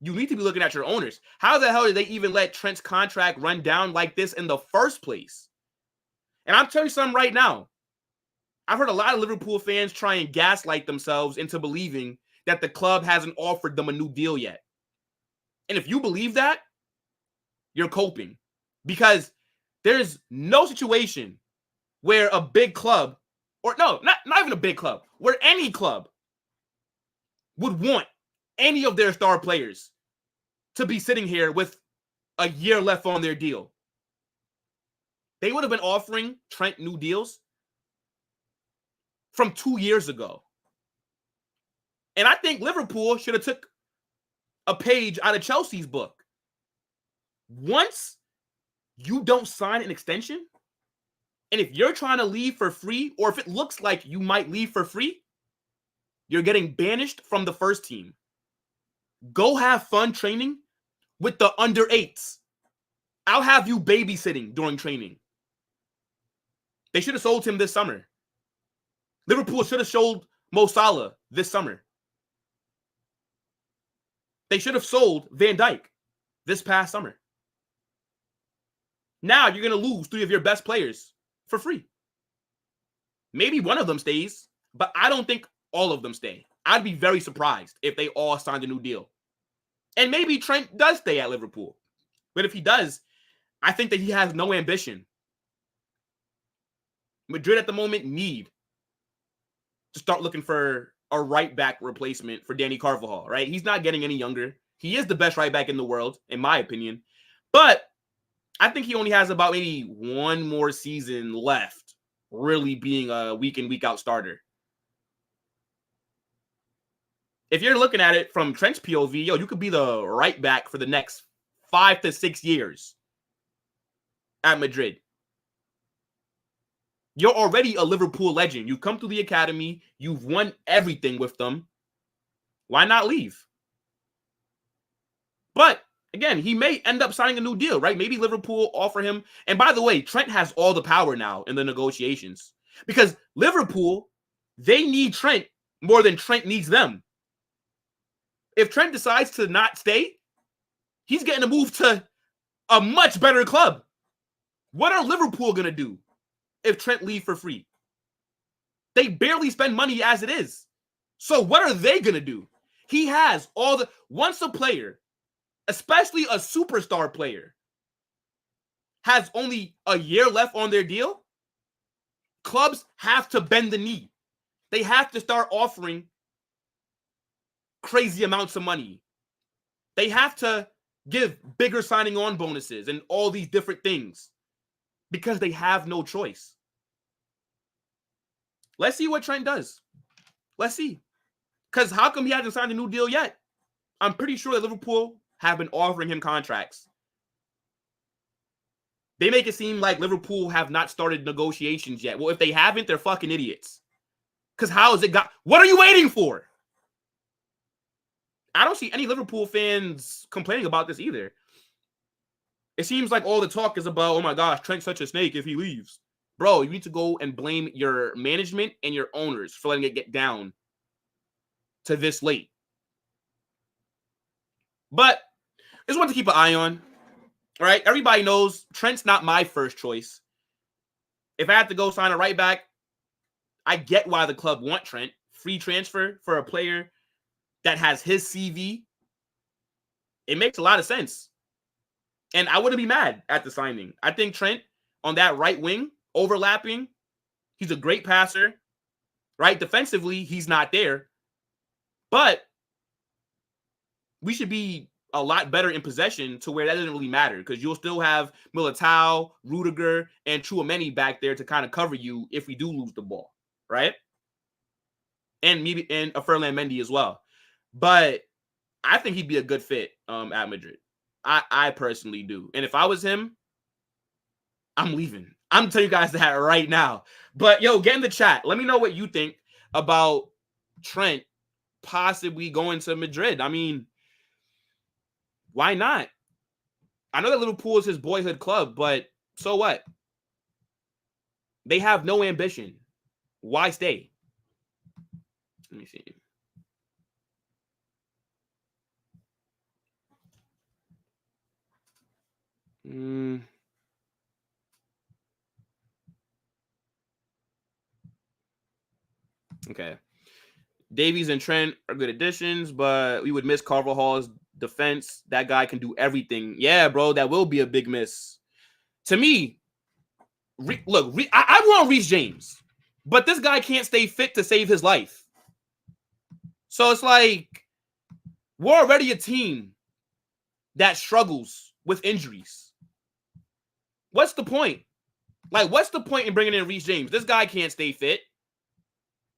You need to be looking at your owners. How the hell did they even let Trent's contract run down like this in the first place? And I'm telling you something right now. I've heard a lot of Liverpool fans try and gaslight themselves into believing that the club hasn't offered them a new deal yet. And if you believe that, you're coping. Because there's no situation where a big club, or no, not even a big club, where any club would want any of their star players to be sitting here with a year left on their deal. They would have been offering Trent new deals from 2 years ago. And I think Liverpool should have took a page out of Chelsea's book. Once you don't sign an extension, and if you're trying to leave for free, or if it looks like you might leave for free, you're getting banished from the first team. Go have fun training with the under 8s. I'll have you babysitting during training. They should have sold him this summer. Liverpool should have sold Mo Salah this summer. They should have sold Van Dijk this past summer. Now you're going to lose 3 of your best players for free. Maybe one of them stays, but I don't think all of them stay. I'd be very surprised if they all signed a new deal. And maybe Trent does stay at Liverpool. But if he does, I think that he has no ambition. Madrid at the moment need to start looking for a right back replacement for Dani Carvajal, right? He's not getting any younger. He is the best right back in the world, in my opinion. But I think he only has about maybe one more season left, really being a week in, week out starter. If you're looking at it from Trent's POV, you could be the right back for the next 5 to 6 years at Madrid. You're already a Liverpool legend. You've come through the academy. You've won everything with them. Why not leave? But again, he may end up signing a new deal, right? Maybe Liverpool offer him. And by the way, Trent has all the power now in the negotiations because Liverpool, they need Trent more than Trent needs them. If Trent decides to not stay, he's getting a move to a much better club. What are Liverpool going to do if Trent leaves for free? They barely spend money as it is. So what are they going to do? He has all the... Once a player, especially a superstar player, has only a year left on their deal, clubs have to bend the knee. They have to start offering crazy amounts of money. They have to give bigger signing on bonuses and all these different things because they have no choice. Let's see what Trent does. Let's see. Because how come he hasn't signed a new deal yet? I'm pretty sure that Liverpool have been offering him contracts. They make it seem like Liverpool have not started negotiations yet. Well, if they haven't, they're fucking idiots. Because how has it got... What are you waiting for? I don't see any Liverpool fans complaining about this either. It seems like all the talk is about, oh my gosh, Trent's such a snake if he leaves. Bro, you need to go and blame your management and your owners for letting it get down to this late. But I just want to keep an eye on. All right, everybody knows Trent's not my first choice. If I had to go sign a right back, I get why the club want Trent. Free transfer for a player that has his CV. It makes a lot of sense. And I wouldn't be mad at the signing. I think Trent on that right wing, overlapping, he's a great passer, right? Defensively, he's not there. But we should be a lot better in possession to where that doesn't really matter because you'll still have Militao, Rudiger, and Tchouaméni back there to kind of cover you if we do lose the ball, right? And maybe a Ferland Mendy as well. But I think he'd be a good fit at Madrid. I personally do. And if I was him, I'm leaving. I'm telling you guys that right now. But, yo, get in the chat. Let me know what you think about Trent possibly going to Madrid. I mean, why not? I know that Liverpool is his boyhood club, but so what? They have no ambition. Why stay? Let me see. Okay. Davies and Trent are good additions, but we would miss Carvajal's defense. That guy can do everything. Yeah, bro, that will be a big miss. To me, I want Reece James, but this guy can't stay fit to save his life. So it's like we're already a team that struggles with injuries. What's the point? Like, what's the point in bringing in Reece James? This guy can't stay fit.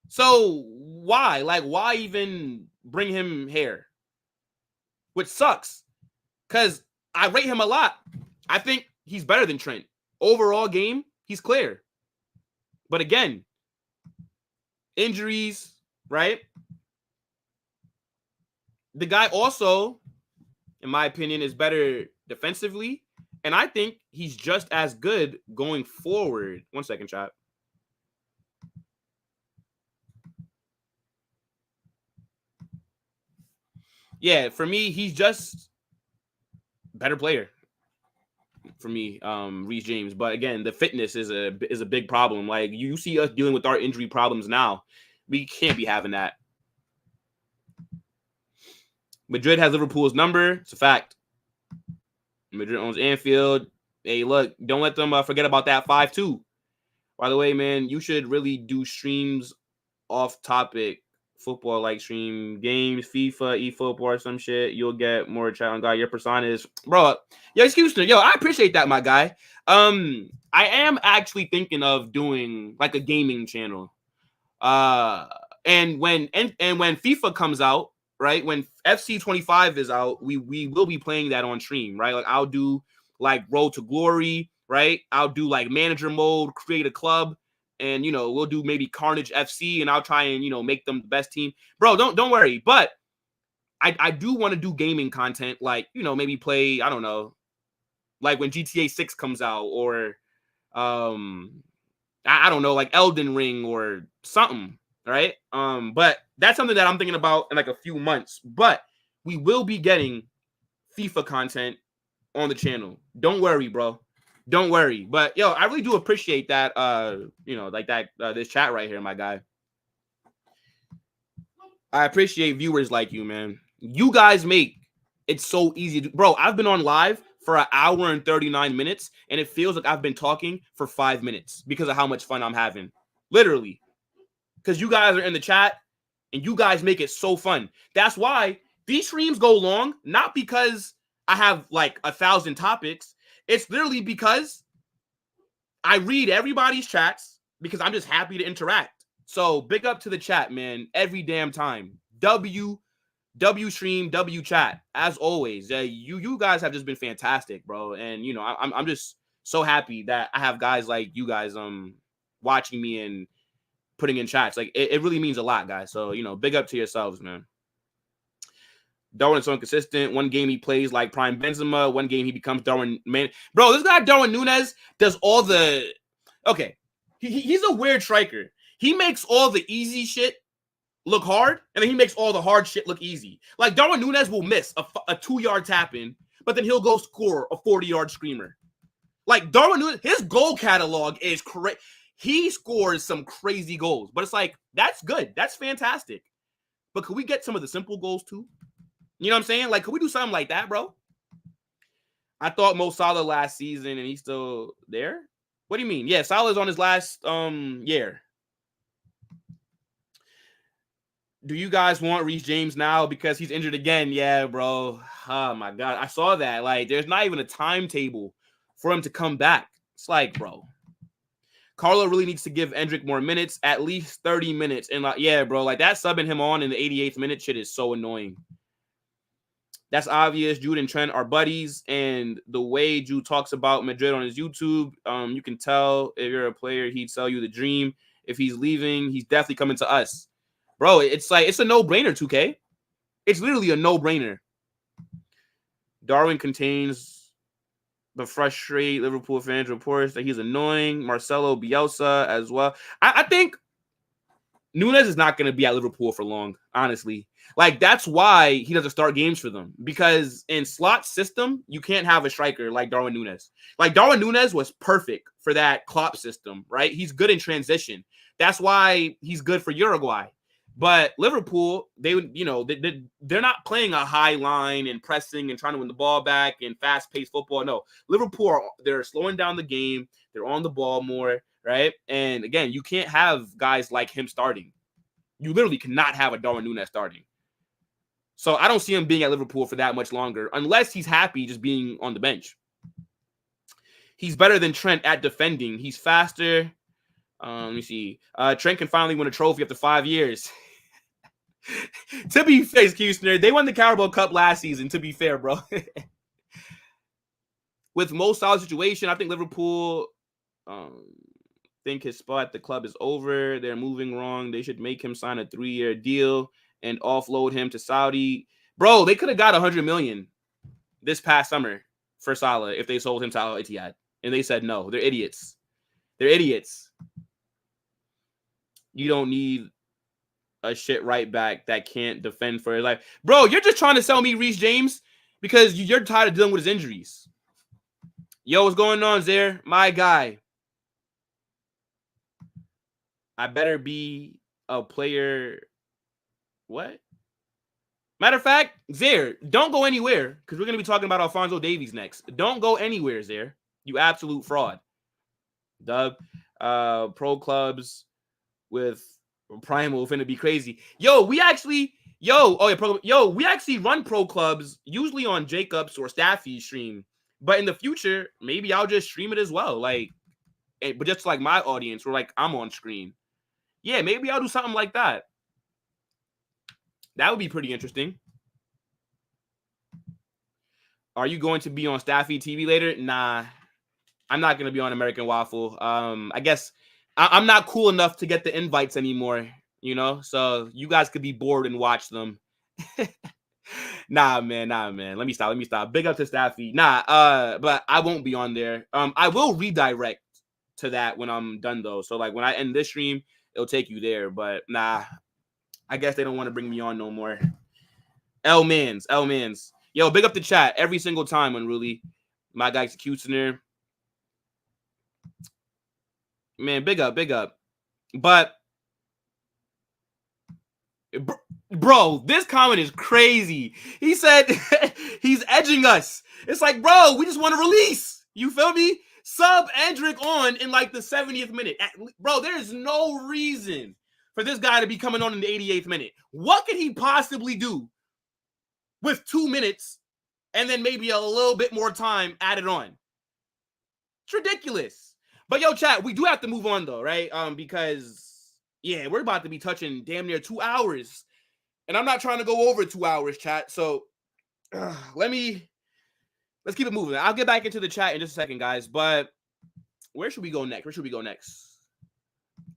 So why? Like, why even bring him here? Which sucks, because I rate him a lot. I think he's better than Trent. Overall game, he's clear. But again, injuries, right? The guy also, in my opinion, is better defensively. And I think he's just as good going forward. 1 second, chat. Yeah, for me, he's just better player. For me, Reece James. But again, the fitness is a big problem. Like, you see us dealing with our injury problems now. We can't be having that. Madrid has Liverpool's number. It's a fact. Madrid owns Anfield. Hey, look, don't let them forget about that 5-2. By the way, man, you should really do streams off topic. Football like stream games, FIFA, eFootball, or some shit. You'll get more chat on God. Your persona is, bro. Yo, excuse me. Yo, I appreciate that, my guy. I am actually thinking of doing like a gaming channel. And when FIFA comes out, right? When FC 25 is out, we will be playing that on stream, right? Like, I'll do like Road to Glory, right? I'll do like manager mode, create a club. And, you know, we'll do maybe Carnage FC, and I'll try and, you know, make them the best team. Bro, don't worry. But I do want to do gaming content, like, you know, maybe play, I don't know, like when GTA 6 comes out, or I don't know, like Elden Ring or something, right? But that's something that I'm thinking about in like a few months. But we will be getting FIFA content on the channel. Don't worry, bro. Don't worry. But yo, I really do appreciate that you know, like that this chat right here, my guy. I appreciate viewers like you, man. You guys make it so easy to, bro. I've been on live for an hour and 39 minutes, and it feels like I've been talking for 5 minutes because of how much fun I'm having. Literally. Because you guys are in the chat and you guys make it so fun. That's why these streams go long, not because I have like 1,000 topics. It's literally because I read everybody's chats because I'm just happy to interact. So big up to the chat, man. Every damn time. W stream, W chat. As always, you guys have just been fantastic, bro. And you know, I'm just so happy that I have guys like you guys watching me and putting in chats. Like, it really means a lot, guys. So, you know, big up to yourselves, man. Darwin is so inconsistent. One game he plays like prime Benzema. One game he becomes Darwin, man. Bro, this guy Darwin Núñez does all the... Okay, he's a weird striker. He makes all the easy shit look hard, and then he makes all the hard shit look easy. Like, Darwin Núñez will miss a 2-yard tap-in, but then he'll go score a 40-yard screamer. Like, Darwin Núñez, his goal catalog is crazy. He scores some crazy goals, but it's like, that's good. That's fantastic. But could we get some of the simple goals too? You know what I'm saying? Like, could we do something like that, bro? I thought Mo Salah last season, and he's still there. What do you mean? Yeah, Salah's on his last year. Do you guys want Reece James now because he's injured again? Yeah, bro. Oh my God, I saw that. Like, there's not even a timetable for him to come back. It's like, bro, Carlo really needs to give Endrick more minutes, at least 30 minutes. And like, yeah, bro, like that subbing him on in the 88th minute shit is so annoying. That's obvious. Jude and Trent are buddies, and the way Jude talks about Madrid on his YouTube, you can tell if you're a player, he'd sell you the dream. If he's leaving, he's definitely coming to us. Bro, it's like, it's a no-brainer, 2K. It's literally a no-brainer. Darwin contains the frustrate Liverpool fans reports that he's annoying. Marcelo Bielsa as well. I think Núñez is not going to be at Liverpool for long, honestly. Like, that's why he doesn't start games for them. Because in Slot's system, you can't have a striker like Darwin Núñez. Like, Darwin Núñez was perfect for that Klopp system, right? He's good in transition. That's why he's good for Uruguay. But Liverpool, they would, you know, they're not playing a high line and pressing and trying to win the ball back and fast-paced football. No, Liverpool, they're slowing down the game. They're on the ball more, right? And again, you can't have guys like him starting. You literally cannot have a Darwin Núñez starting. So I don't see him being at Liverpool for that much longer, unless he's happy just being on the bench. He's better than Trent at defending. He's faster. Let me see. Trent can finally win a trophy after 5 years. To be fair, Houston, they won the Carabao Cup last season, to be fair, bro. With most solid situation, I think Liverpool think his spot at the club is over. They're moving wrong. They should make him sign a 3-year deal and offload him to Saudi. Bro, they could have got 100 million this past summer for Salah if they sold him to Al Ittihad. And they said no. They're idiots. They're idiots. You don't need a shit right back that can't defend for his life. Bro, you're just trying to sell me Reece James because you're tired of dealing with his injuries. Yo, what's going on, Zaire? My guy. I better be a player. What? Matter of fact, Zaire, don't go anywhere because we're going to be talking about Alphonso Davies next. Don't go anywhere, Zaire. You absolute fraud. Doug, pro clubs with Primal finna be crazy. Yo, we actually run pro clubs usually on Jacob's or Staffy's stream. But in the future, maybe I'll just stream it as well. Like, but just like my audience, where like I'm on screen. Yeah, maybe I'll do something like that. That would be pretty interesting. Are you going to be on Staffy TV later? Nah, I'm not going to be on American Waffle. I guess I'm not cool enough to get the invites anymore, you know? So you guys could be bored and watch them. Nah, man. Let me stop. Big up to Staffy. But I won't be on there. I will redirect to that when I'm done, though. So, like, when I end this stream, it'll take you there. But, nah, I guess they don't want to bring me on no more. L-Mans. Yo, big up the chat every single time when really my guy Executioner. Man, big up. But, bro, this comment is crazy. He said he's edging us. It's like, bro, we just want to release. You feel me? Sub Endrick on in like the 70th minute. Bro, there's no reason for this guy to be coming on in the 88th minute. What could he possibly do with 2 minutes and then maybe a little bit more time added on? It's ridiculous. But yo, chat, we do have to move on though, right? Because yeah, we're about to be touching damn near 2 hours. And I'm not trying to go over 2 hours, chat. So let's keep it moving. I'll get back into the chat in just a second, guys. But where should we go next?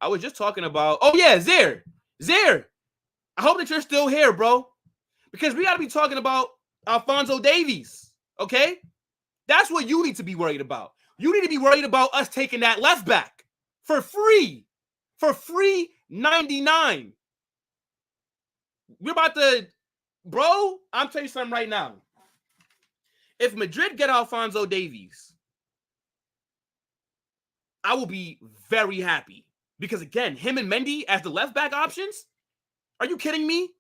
I was just talking about, oh yeah, Zaire. I hope that you're still here, bro. Because we got to be talking about Alphonso Davies, okay? That's what you need to be worried about. You need to be worried about us taking that left back for free. For free 99. We're about to, bro, I'm telling you something right now. If Madrid get Alphonso Davies, I will be very happy. Because again, him and Mendy as the left back options? Are you kidding me?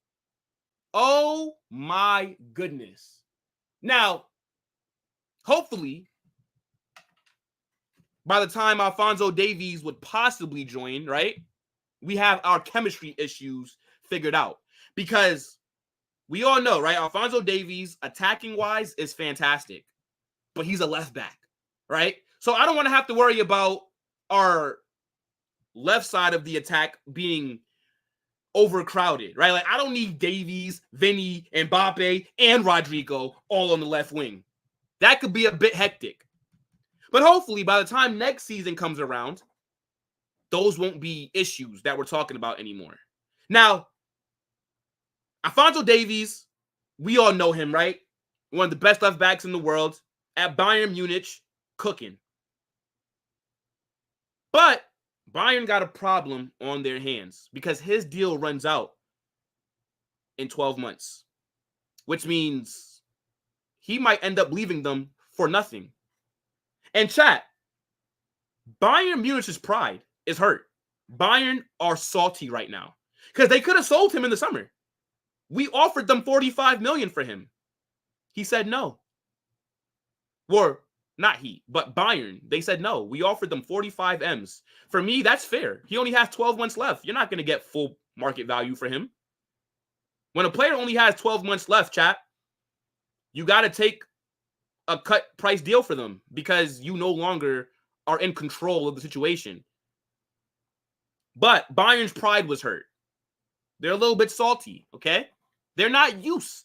Oh my goodness. Now, hopefully, by the time Alphonso Davies would possibly join, right, we have our chemistry issues figured out. Because we all know, right, Alphonso Davies, attacking-wise, is fantastic. But he's a left back, right? So I don't want to have to worry about our left side of the attack being overcrowded, right? Like, I don't need Davies, Vinny, Mbappe, and Rodrigo all on the left wing. That could be a bit hectic. But hopefully, by the time next season comes around, those won't be issues that we're talking about anymore. Now, Alphonso Davies, we all know him, right? One of the best left backs in the world. At Bayern Munich, cooking. But Bayern got a problem on their hands because his deal runs out in 12 months, which means he might end up leaving them for nothing. And chat, Bayern Munich's pride is hurt. Bayern are salty right now because they could have sold him in the summer. We offered them 45 million for him. He said no. Or not he, but Bayern. They said no. We offered them 45 M's. For me, that's fair. He only has 12 months left. You're not going to get full market value for him. When a player only has 12 months left, chat, you got to take a cut price deal for them because you no longer are in control of the situation. But Bayern's pride was hurt. They're a little bit salty, okay? They're not used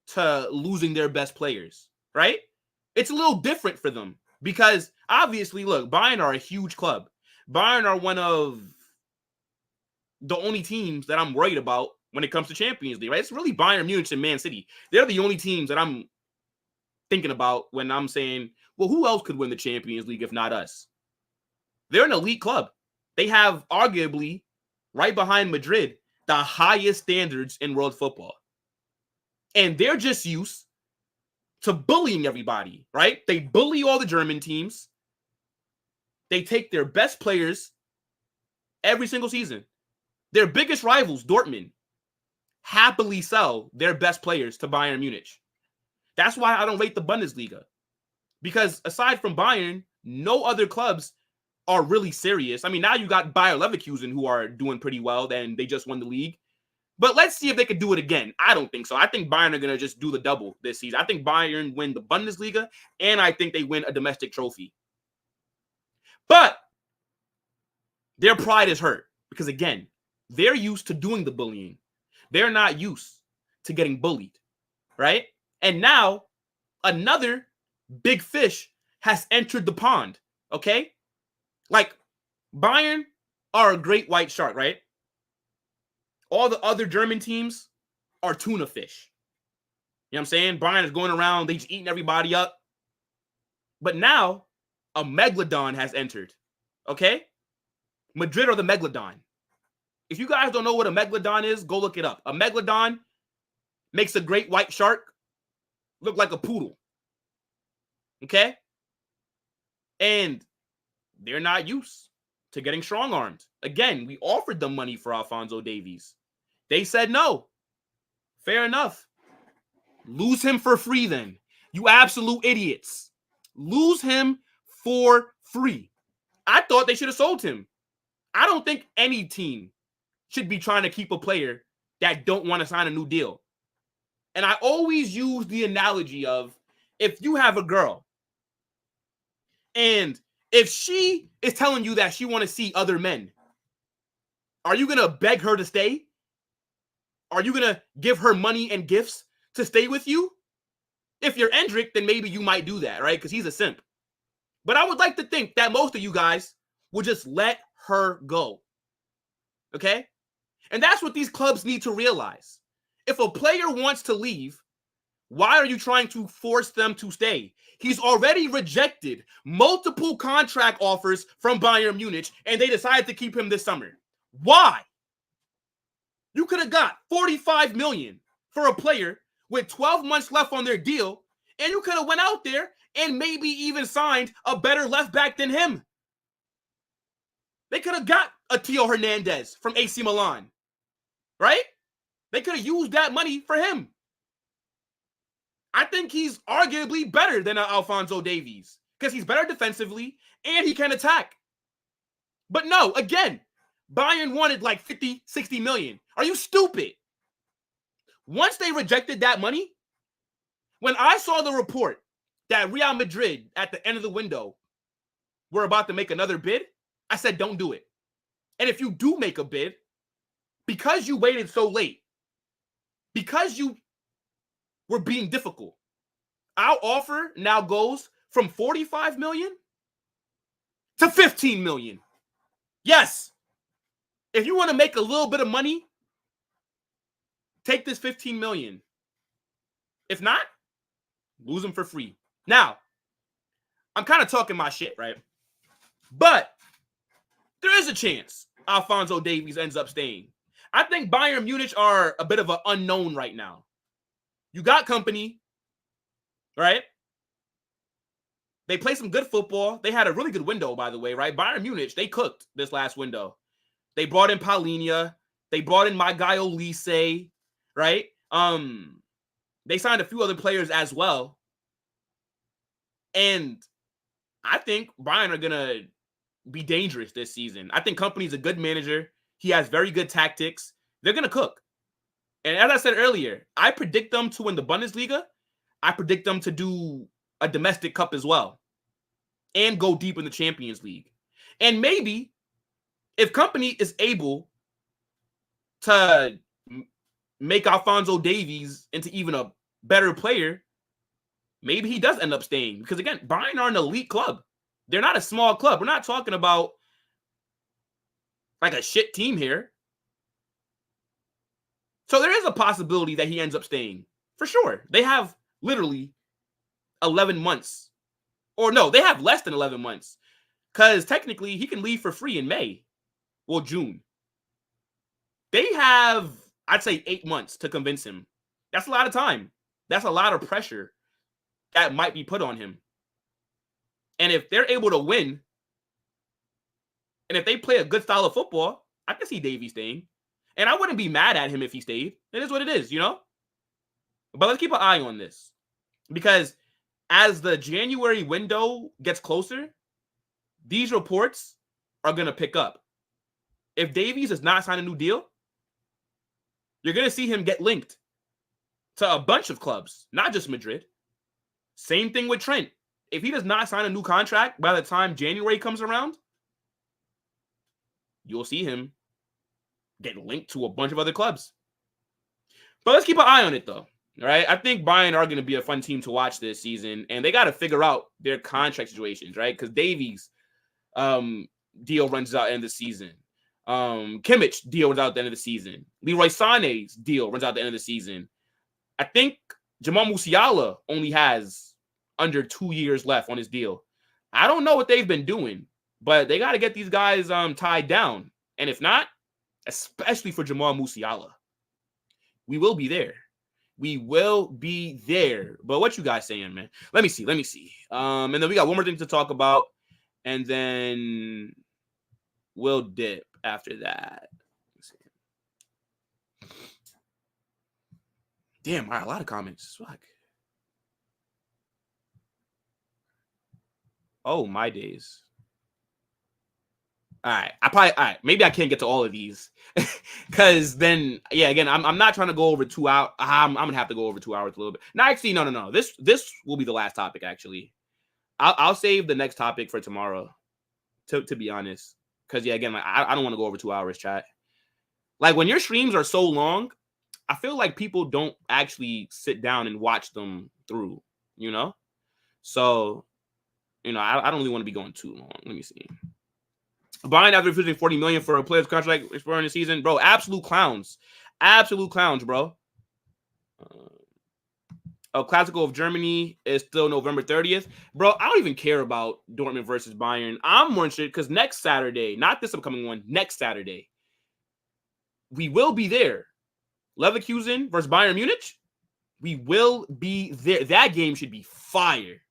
to losing their best players, right? It's a little different for them because obviously, look, Bayern are a huge club. Bayern are one of the only teams that I'm worried about when it comes to Champions League, right? It's really Bayern Munich and Man City. They're the only teams that I'm thinking about when I'm saying, well, who else could win the Champions League if not us? They're an elite club. They have arguably, right behind Madrid, the highest standards in world football. And they're just used to bullying everybody, right? They bully all the German teams. They take their best players every single season. Their biggest rivals, Dortmund, happily sell their best players to Bayern Munich. That's why I don't rate the Bundesliga. Because aside from Bayern, no other clubs are really serious. I mean, now you got Bayer Leverkusen who are doing pretty well, and they just won the league. But let's see if they could do it again. I don't think so. I think Bayern are going to just do the double this season. I think Bayern win the Bundesliga, and I think they win a domestic trophy. But their pride is hurt because, again, they're used to doing the bullying. They're not used to getting bullied, right? And now another big fish has entered the pond, okay? Like, Bayern are a great white shark, right? All the other German teams are tuna fish. You know what I'm saying? Bayern is going around, they just eating everybody up. But now, a megalodon has entered, okay? Madrid are the megalodon. If you guys don't know what a megalodon is, go look it up. A megalodon makes a great white shark look like a poodle. Okay? And they're not used to getting strong-armed. Again, we offered them money for Alphonso Davies. They said no. Fair enough. Lose him for free then. You absolute idiots. Lose him for free. I thought they should have sold him. I don't think any team should be trying to keep a player that don't want to sign a new deal. And I always use the analogy of if you have a girl and if she is telling you that she want to see other men, are you going to beg her to stay? Are you going to give her money and gifts to stay with you? If you're Endrick, then maybe you might do that, right? Because he's a simp. But I would like to think that most of you guys will just let her go. Okay? And that's what these clubs need to realize. If a player wants to leave, why are you trying to force them to stay? He's already rejected multiple contract offers from Bayern Munich, and they decided to keep him this summer. Why? You could have got 45 million for a player with 12 months left on their deal, and you could have went out there and maybe even signed a better left back than him. They could have got a Theo Hernandez from AC Milan, right? They could have used that money for him. I think he's arguably better than Alphonso Davies because he's better defensively and he can attack. But no, again, Bayern wanted like 50, 60 million. Are you stupid? Once they rejected that money, when I saw the report that Real Madrid at the end of the window were about to make another bid, I said, don't do it. And if you do make a bid, because you waited so late, because you were being difficult, our offer now goes from 45 million to 15 million. Yes. If you want to make a little bit of money, take this 15 million. If not, lose them for free. Now, I'm kind of talking my shit, right? But there is a chance Alphonso Davies ends up staying. I think Bayern Munich are a bit of an unknown right now. You got company, right? They play some good football. They had a really good window, by the way, right? Bayern Munich, they cooked this last window. They brought in Paulinho. They brought in my guy Olise, right? They signed a few other players as well. And I think Bayern are going to be dangerous this season. I think Kompany's a good manager. He has very good tactics. They're going to cook. And as I said earlier, I predict them to win the Bundesliga. I predict them to do a domestic cup as well and go deep in the Champions League. And maybe if Kompany is able to make Alphonso Davies into even a better player, maybe he does end up staying. Because again, Bayern are an elite club. They're not a small club. We're not talking about like a shit team here. So there is a possibility that he ends up staying. For sure. They have literally 11 months. Or no, they have less than 11 months. Because technically, he can leave for free in May. Well, June. They have, I'd say, 8 months to convince him. That's a lot of time. That's a lot of pressure that might be put on him. And if they're able to win, and if they play a good style of football, I can see Davies staying. And I wouldn't be mad at him if he stayed. It is what it is, you know? But let's keep an eye on this. Because as the January window gets closer, these reports are going to pick up. If Davies does not sign a new deal, you're going to see him get linked to a bunch of clubs, not just Madrid. Same thing with Trent. If he does not sign a new contract by the time January comes around, you'll see him get linked to a bunch of other clubs. But let's keep an eye on it, though. All right, I think Bayern are going to be a fun team to watch this season, and they got to figure out their contract situations, right? Because Davies' deal runs out at the end of the season. Kimmich deal runs out at the end of the season. Leroy Sané's deal runs out at the end of the season. I think Jamal Musiala only has under 2 years left on his deal. I don't know what they've been doing, but they got to get these guys tied down. And if not, especially for Jamal Musiala, we will be there. We will be there. But what you guys saying, man? Let me see. And then we got one more thing to talk about, and then we'll dip after that. Damn, all right, a lot of comments. Fuck. Oh, my days. All right. Maybe I can't get to all of these because then, yeah, again, I'm not trying to go over 2 hours. I'm going to have to go over 2 hours a little bit. No, actually, no. This will be the last topic, actually. I'll save the next topic for tomorrow, to be honest. Because, yeah, again, like, I don't want to go over 2 hours, chat. Like, when your streams are so long, I feel like people don't actually sit down and watch them through, you know? So, you know, I don't really want to be going too long. Let me see. Bayern after refusing $40 million for a player's contract expiring the season. Bro, absolute clowns. Absolute clowns, bro. El Clasico of Germany is still November 30th. Bro, I don't even care about Dortmund versus Bayern. I'm more interested because next Saturday, not this upcoming one, next Saturday, we will be there. Leverkusen versus Bayern Munich. We will be there. That game should be fire.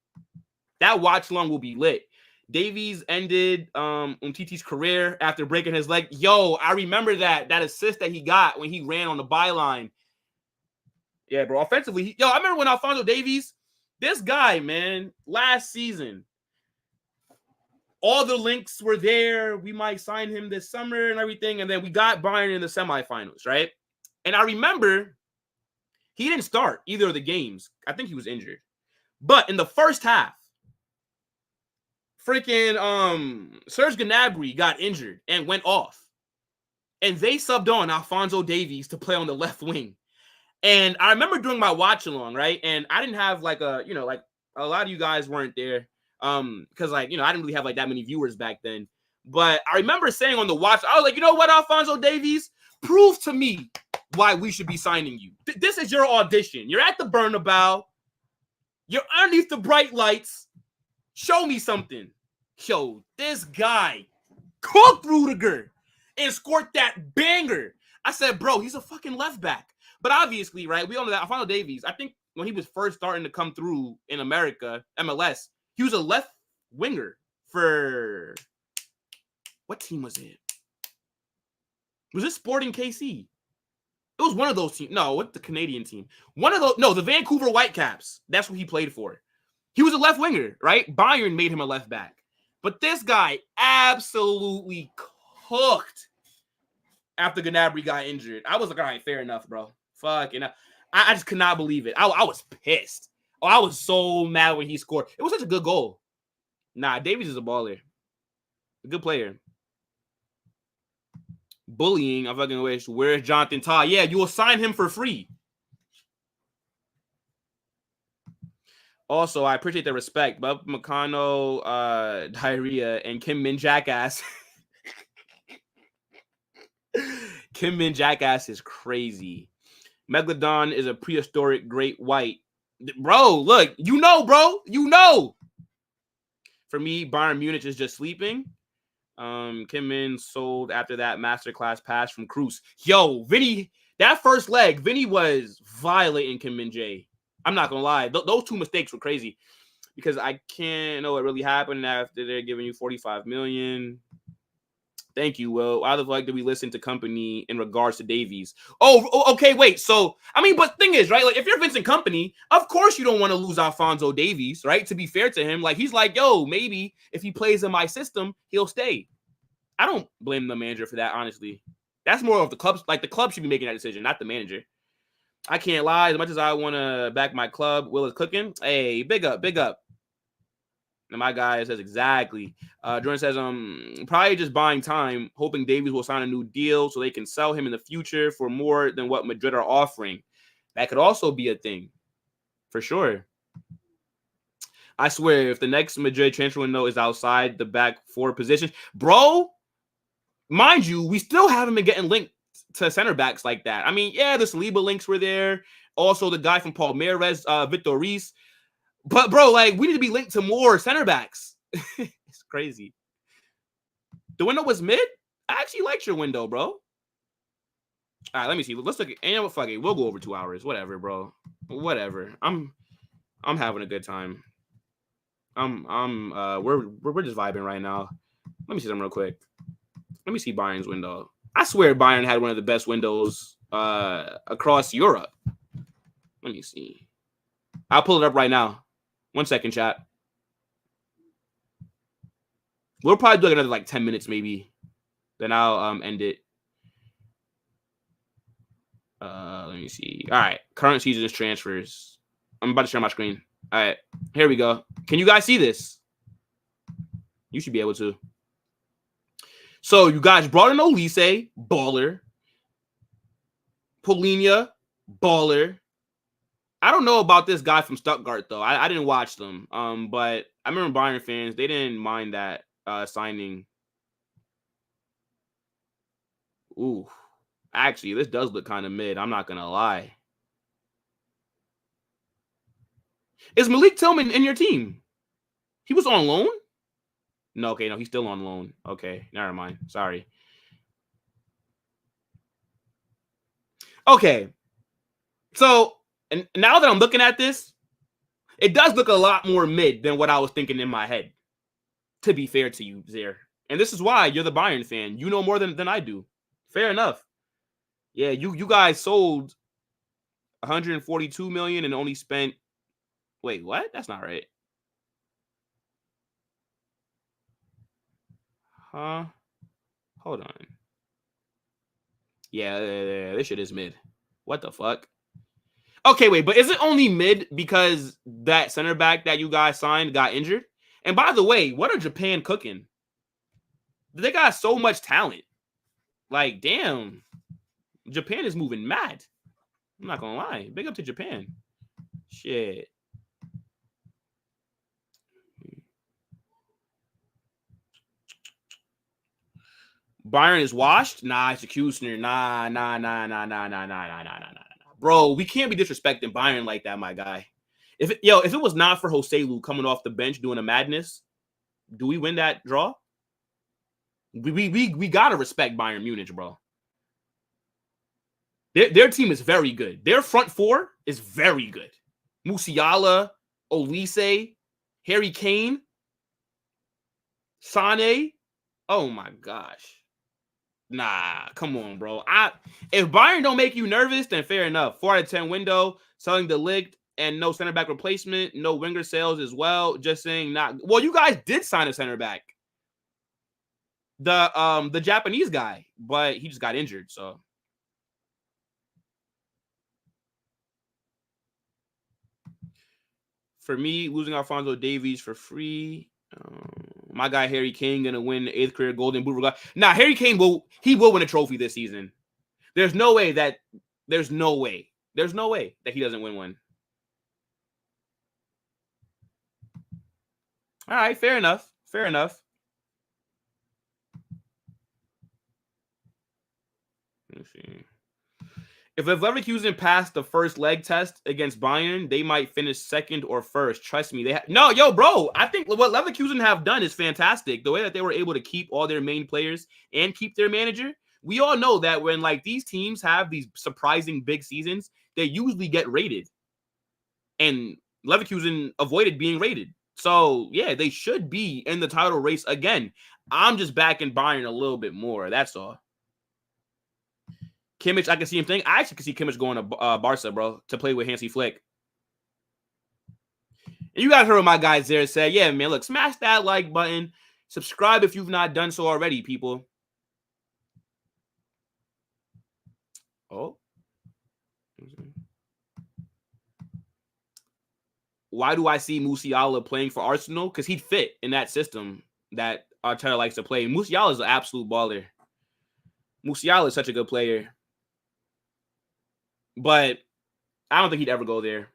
That watch long will be lit. Davies ended Umtiti's career after breaking his leg. Yo, I remember that assist that he got when he ran on the byline. Yeah, bro. Offensively, I remember when Alphonso Davies, this guy, man, last season, all the links were there. We might sign him this summer and everything. And then we got Bayern in the semifinals, right? And I remember he didn't start either of the games. I think he was injured. But in the first half, freaking Serge Gnabry got injured and went off. And they subbed on Alphonso Davies to play on the left wing. And I remember doing my watch along, right? And I didn't have like a lot of you guys weren't there. Because I didn't really have like that many viewers back then. But I remember saying on the watch, I was like, you know what, Alphonso Davies? Prove to me why we should be signing you. This is your audition. You're at the Bernabeu. You're underneath the bright lights. Show me something. Yo, this guy cooked Rudiger and scored that banger. I said, bro, he's a fucking left back. But obviously, right, we all know that Alphonso Davies, I think when he was first starting to come through in America, MLS, he was a left winger for, what team was it? Was it Sporting KC? It was one of those teams. No, what the Canadian team? One of those, no, the Vancouver Whitecaps. That's what he played for. He was a left winger, right? Bayern made him a left back. But this guy absolutely cooked after Gnabry got injured. I was like, all right, fair enough, bro. Fucking, I just could not believe it. I was pissed. Oh, I was so mad when he scored. It was such a good goal. Nah, Davies is a baller. A good player. Bullying, I fucking wish. Where's Jonathan Tah? Yeah, you will sign him for free. Also, I appreciate the respect. Bub McConnell, Diarrhea, and Kim Min Jackass. Kim Min Jackass is crazy. Megalodon is a prehistoric great white. Bro, look, bro. For me, Bayern Munich is just sleeping. Kim Min sold after that masterclass pass from Kroos. Yo, Vinny, that first leg, Vinny was violating Kim Min Jae. I'm not gonna lie. Those two mistakes were crazy because I can't know what really happened after they're giving you 45 million. Thank you, Will. Why the fuck did we listen to company in regards to Davies? Oh, okay, wait. So, I mean, but thing is, right? Like, if you're Vincent Company, of course you don't want to lose Alphonso Davies, right? To be fair to him, like, he's like, yo, maybe if he plays in my system, he'll stay. I don't blame the manager for that, honestly. That's more of the club. Like, the club should be making that decision, not the manager. I can't lie. As much as I want to back my club, Will is cooking. Hey, big up, big up. And my guy says exactly. Jordan says, probably just buying time, hoping Davies will sign a new deal so they can sell him in the future for more than what Madrid are offering. That could also be a thing, for sure. I swear, if the next Madrid transfer window is outside the back four positions, bro, mind you, we still haven't been getting linked to center backs like that. I mean, yeah, the Saliba links were there. Also, the guy from Palmeiras, Victor Reis. But, bro, like, we need to be linked to more center backs. It's crazy. The window was mid? I actually liked your window, bro. All right, let me see. Let's look at, and you know what, fuck it. We'll go over 2 hours. Whatever, bro. Whatever. I'm having a good time. We're just vibing right now. Let me see something real quick. Let me see Bayern's window. I swear Bayern had one of the best windows across Europe. Let me see. I'll pull it up right now. 1 second, chat. We'll probably do another like 10 minutes, maybe. Then I'll end it. Let me see. All right. Current season's transfers. I'm about to share my screen. All right. Here we go. Can you guys see this? You should be able to. So you guys brought in Olise, baller. Polinia, baller. I don't know about this guy from Stuttgart, though. I didn't watch them. But I remember Bayern fans, they didn't mind that signing. Ooh. Actually, this does look kind of mid. I'm not going to lie. Is Malik Tillman in your team? He was on loan? No, okay. No, he's still on loan. Okay, never mind. Sorry. Okay. So, and now that I'm looking at this, it does look a lot more mid than what I was thinking in my head, to be fair to you, Zaire. And this is why you're the Bayern fan. You know more than I do. Fair enough. Yeah, you guys sold 142 million and only spent... Wait, what? That's not right. Huh? Hold on. Yeah, this shit is mid. What the fuck? Okay, wait, but is it only mid because that center back that you guys signed got injured? And by the way, what are Japan cooking? They got so much talent. Like, damn. Japan is moving mad. I'm not gonna lie. Big up to Japan. Shit. Bayern is washed? Nah, it's a Kusner. Nah. Bro, we can't be disrespecting Bayern like that, my guy. If it was not for Joselu coming off the bench doing a madness, do we win that draw? We gotta respect Bayern Munich, bro. Their team is very good. Their front four is very good. Musiala, Olise, Harry Kane, Sane. Oh my gosh. Nah, come on, bro. If Bayern don't make you nervous, then fair enough. 4 out of 10 window, selling the Ligt, and no center back replacement, no winger sales as well. Just saying not. Well, you guys did sign a center back. The Japanese guy, but he just got injured, so. For me, losing Alphonso Davies for free. My guy Harry Kane gonna win the 8th career Golden Boot. Nah, Harry Kane will win a trophy this season. There's no way that he doesn't win one. All right, fair enough. Fair enough. Let me see. If Leverkusen passed the first leg test against Bayern, they might finish second or first. Trust me. Bro. I think what Leverkusen have done is fantastic. The way that they were able to keep all their main players and keep their manager. We all know that when like these teams have these surprising big seasons, they usually get rated. And Leverkusen avoided being rated. So, yeah, they should be in the title race again. I'm just backing Bayern a little bit more. That's all. Kimmich, I can see him think. I actually can see Kimmich going to Barca, bro, to play with Hansi Flick. And you guys heard what my guys there said. Yeah, man, look, smash that like button. Subscribe if you've not done so already, people. Oh. Why do I see Musiala playing for Arsenal? Because he'd fit in that system that Arteta likes to play. Musiala is an absolute baller. Musiala is such a good player. But I don't think he'd ever go there.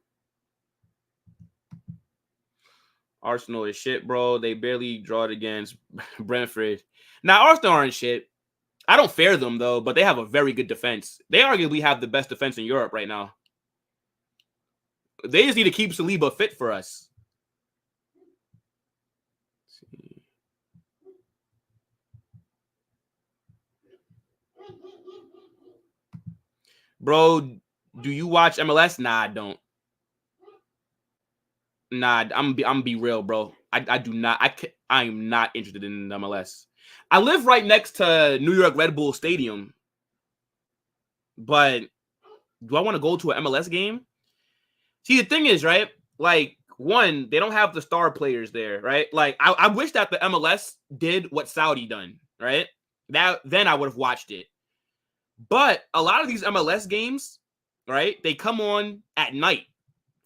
Arsenal is shit, bro. They barely draw it against Brentford. Now, Arsenal aren't shit. I don't fear them, though, but they have a very good defense. They arguably have the best defense in Europe right now. They just need to keep Saliba fit for us. Bro, do you watch MLS? Nah, I don't. Nah, I'm be real, bro. I do not. I am not interested in MLS. I live right next to New York Red Bull Stadium, but do I want to go to an MLS game? See, the thing is, right? Like, one, they don't have the star players there, right? Like, I wish that the MLS did what Saudi done, right? Then I would have watched it. But a lot of these MLS games, right? They come on at night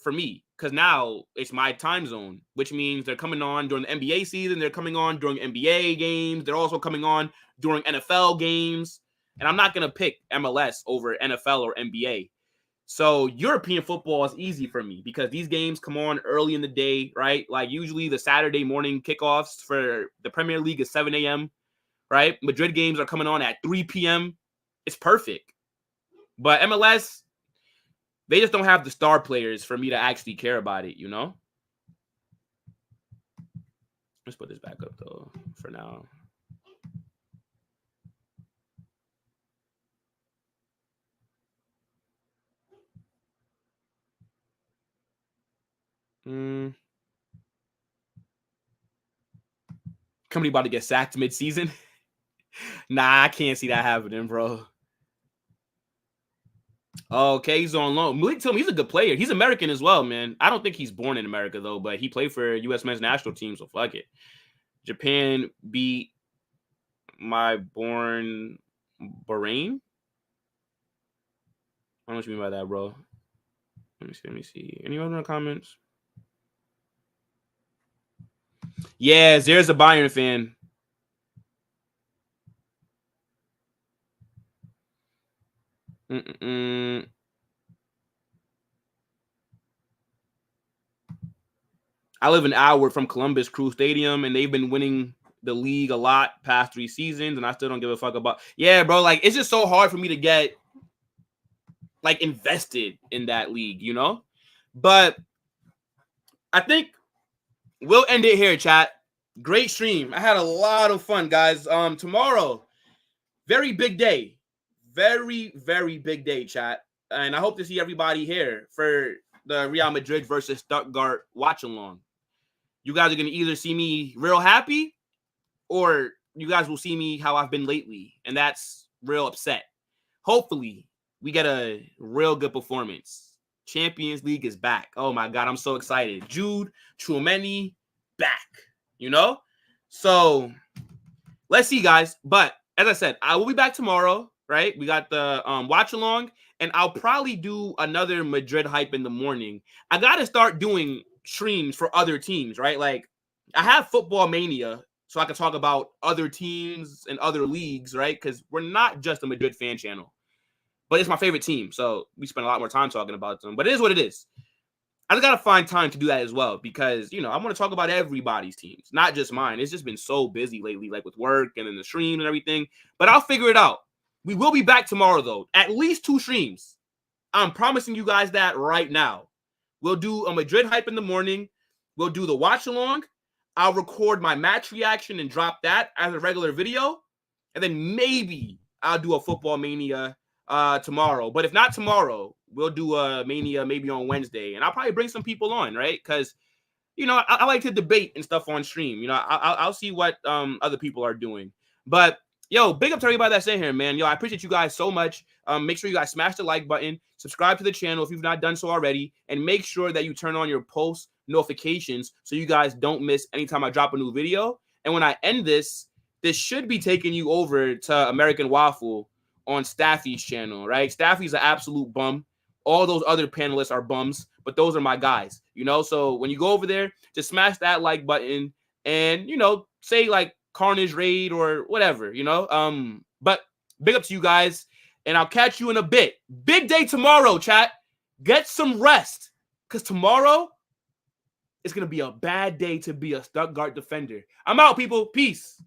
for me because now it's my time zone, which means they're coming on during the NBA season. They're coming on during NBA games. They're also coming on during NFL games. And I'm not going to pick MLS over NFL or NBA. So European football is easy for me because these games come on early in the day, right? Like usually the Saturday morning kickoffs for the Premier League is 7 a.m., right? Madrid games are coming on at 3 p.m. It's perfect. But MLS, they just don't have the star players for me to actually care about it, you know? Let's put this back up, though, for now. Company about to get sacked mid-season? Nah, I can't see that happening, bro. Okay, he's on loan. Malik told me he's a good player. He's American as well, man. I don't think he's born in America, though, but he played for U.S. men's national team, so fuck it. Japan beat my born Bahrain? I don't know what you mean by that, bro. Let me see. Anyone in the comments? Yes, there's a Bayern fan. I live an hour from Columbus Crew Stadium, and they've been winning the league a lot past 3 seasons, and I still don't give a fuck about. Yeah, bro, like it's just so hard for me to get like invested in that league, you know? But I think we'll end it here, chat. Great stream. I had a lot of fun, guys. Tomorrow, very big day. Very, very big day, chat. And I hope to see everybody here for the Real Madrid versus Stuttgart watch-along. You guys are going to either see me real happy or you guys will see me how I've been lately, and that's real upset. Hopefully, we get a real good performance. Champions League is back. Oh, my God, I'm so excited. Jude, Tchouaméni, back, you know? So, let's see, guys. But, as I said, I will be back tomorrow, right? We got the watch-along, and I'll probably do another Madrid hype in the morning. I got to start doing streams for other teams, right? Like, I have Football Mania, so I can talk about other teams and other leagues, right? Because we're not just a Madrid fan channel, but it's my favorite team, so we spend a lot more time talking about them. But it is what it is. I just got to find time to do that as well because, you know, I want to talk about everybody's teams, not just mine. It's just been so busy lately, like with work and then the stream and everything. But I'll figure it out. We will be back tomorrow, though. At least 2 streams. I'm promising you guys that right now. We'll do a Madrid hype in the morning. We'll do the watch along. I'll record my match reaction and drop that as a regular video. And then maybe I'll do a Football Mania tomorrow. But if not tomorrow, we'll do a Mania maybe on Wednesday. And I'll probably bring some people on, right? Because, you know, I like to debate and stuff on stream. You know, I'll see what other people are doing. But, yo, big up to everybody that's in here, man. Yo, I appreciate you guys so much. Make sure you guys smash the like button. Subscribe to the channel if you've not done so already. And make sure that you turn on your post notifications so you guys don't miss anytime I drop a new video. And when I end this should be taking you over to American Waffle on Staffy's channel, right? Staffy's an absolute bum. All those other panelists are bums, but those are my guys, you know? So when you go over there, just smash that like button and, you know, say like Carnage Raid or whatever, you know? But big up to you guys, and I'll catch you in a bit. Big day tomorrow, chat. Get some rest, because tomorrow it's going to be a bad day to be a Stuttgart defender. I'm out, people. Peace.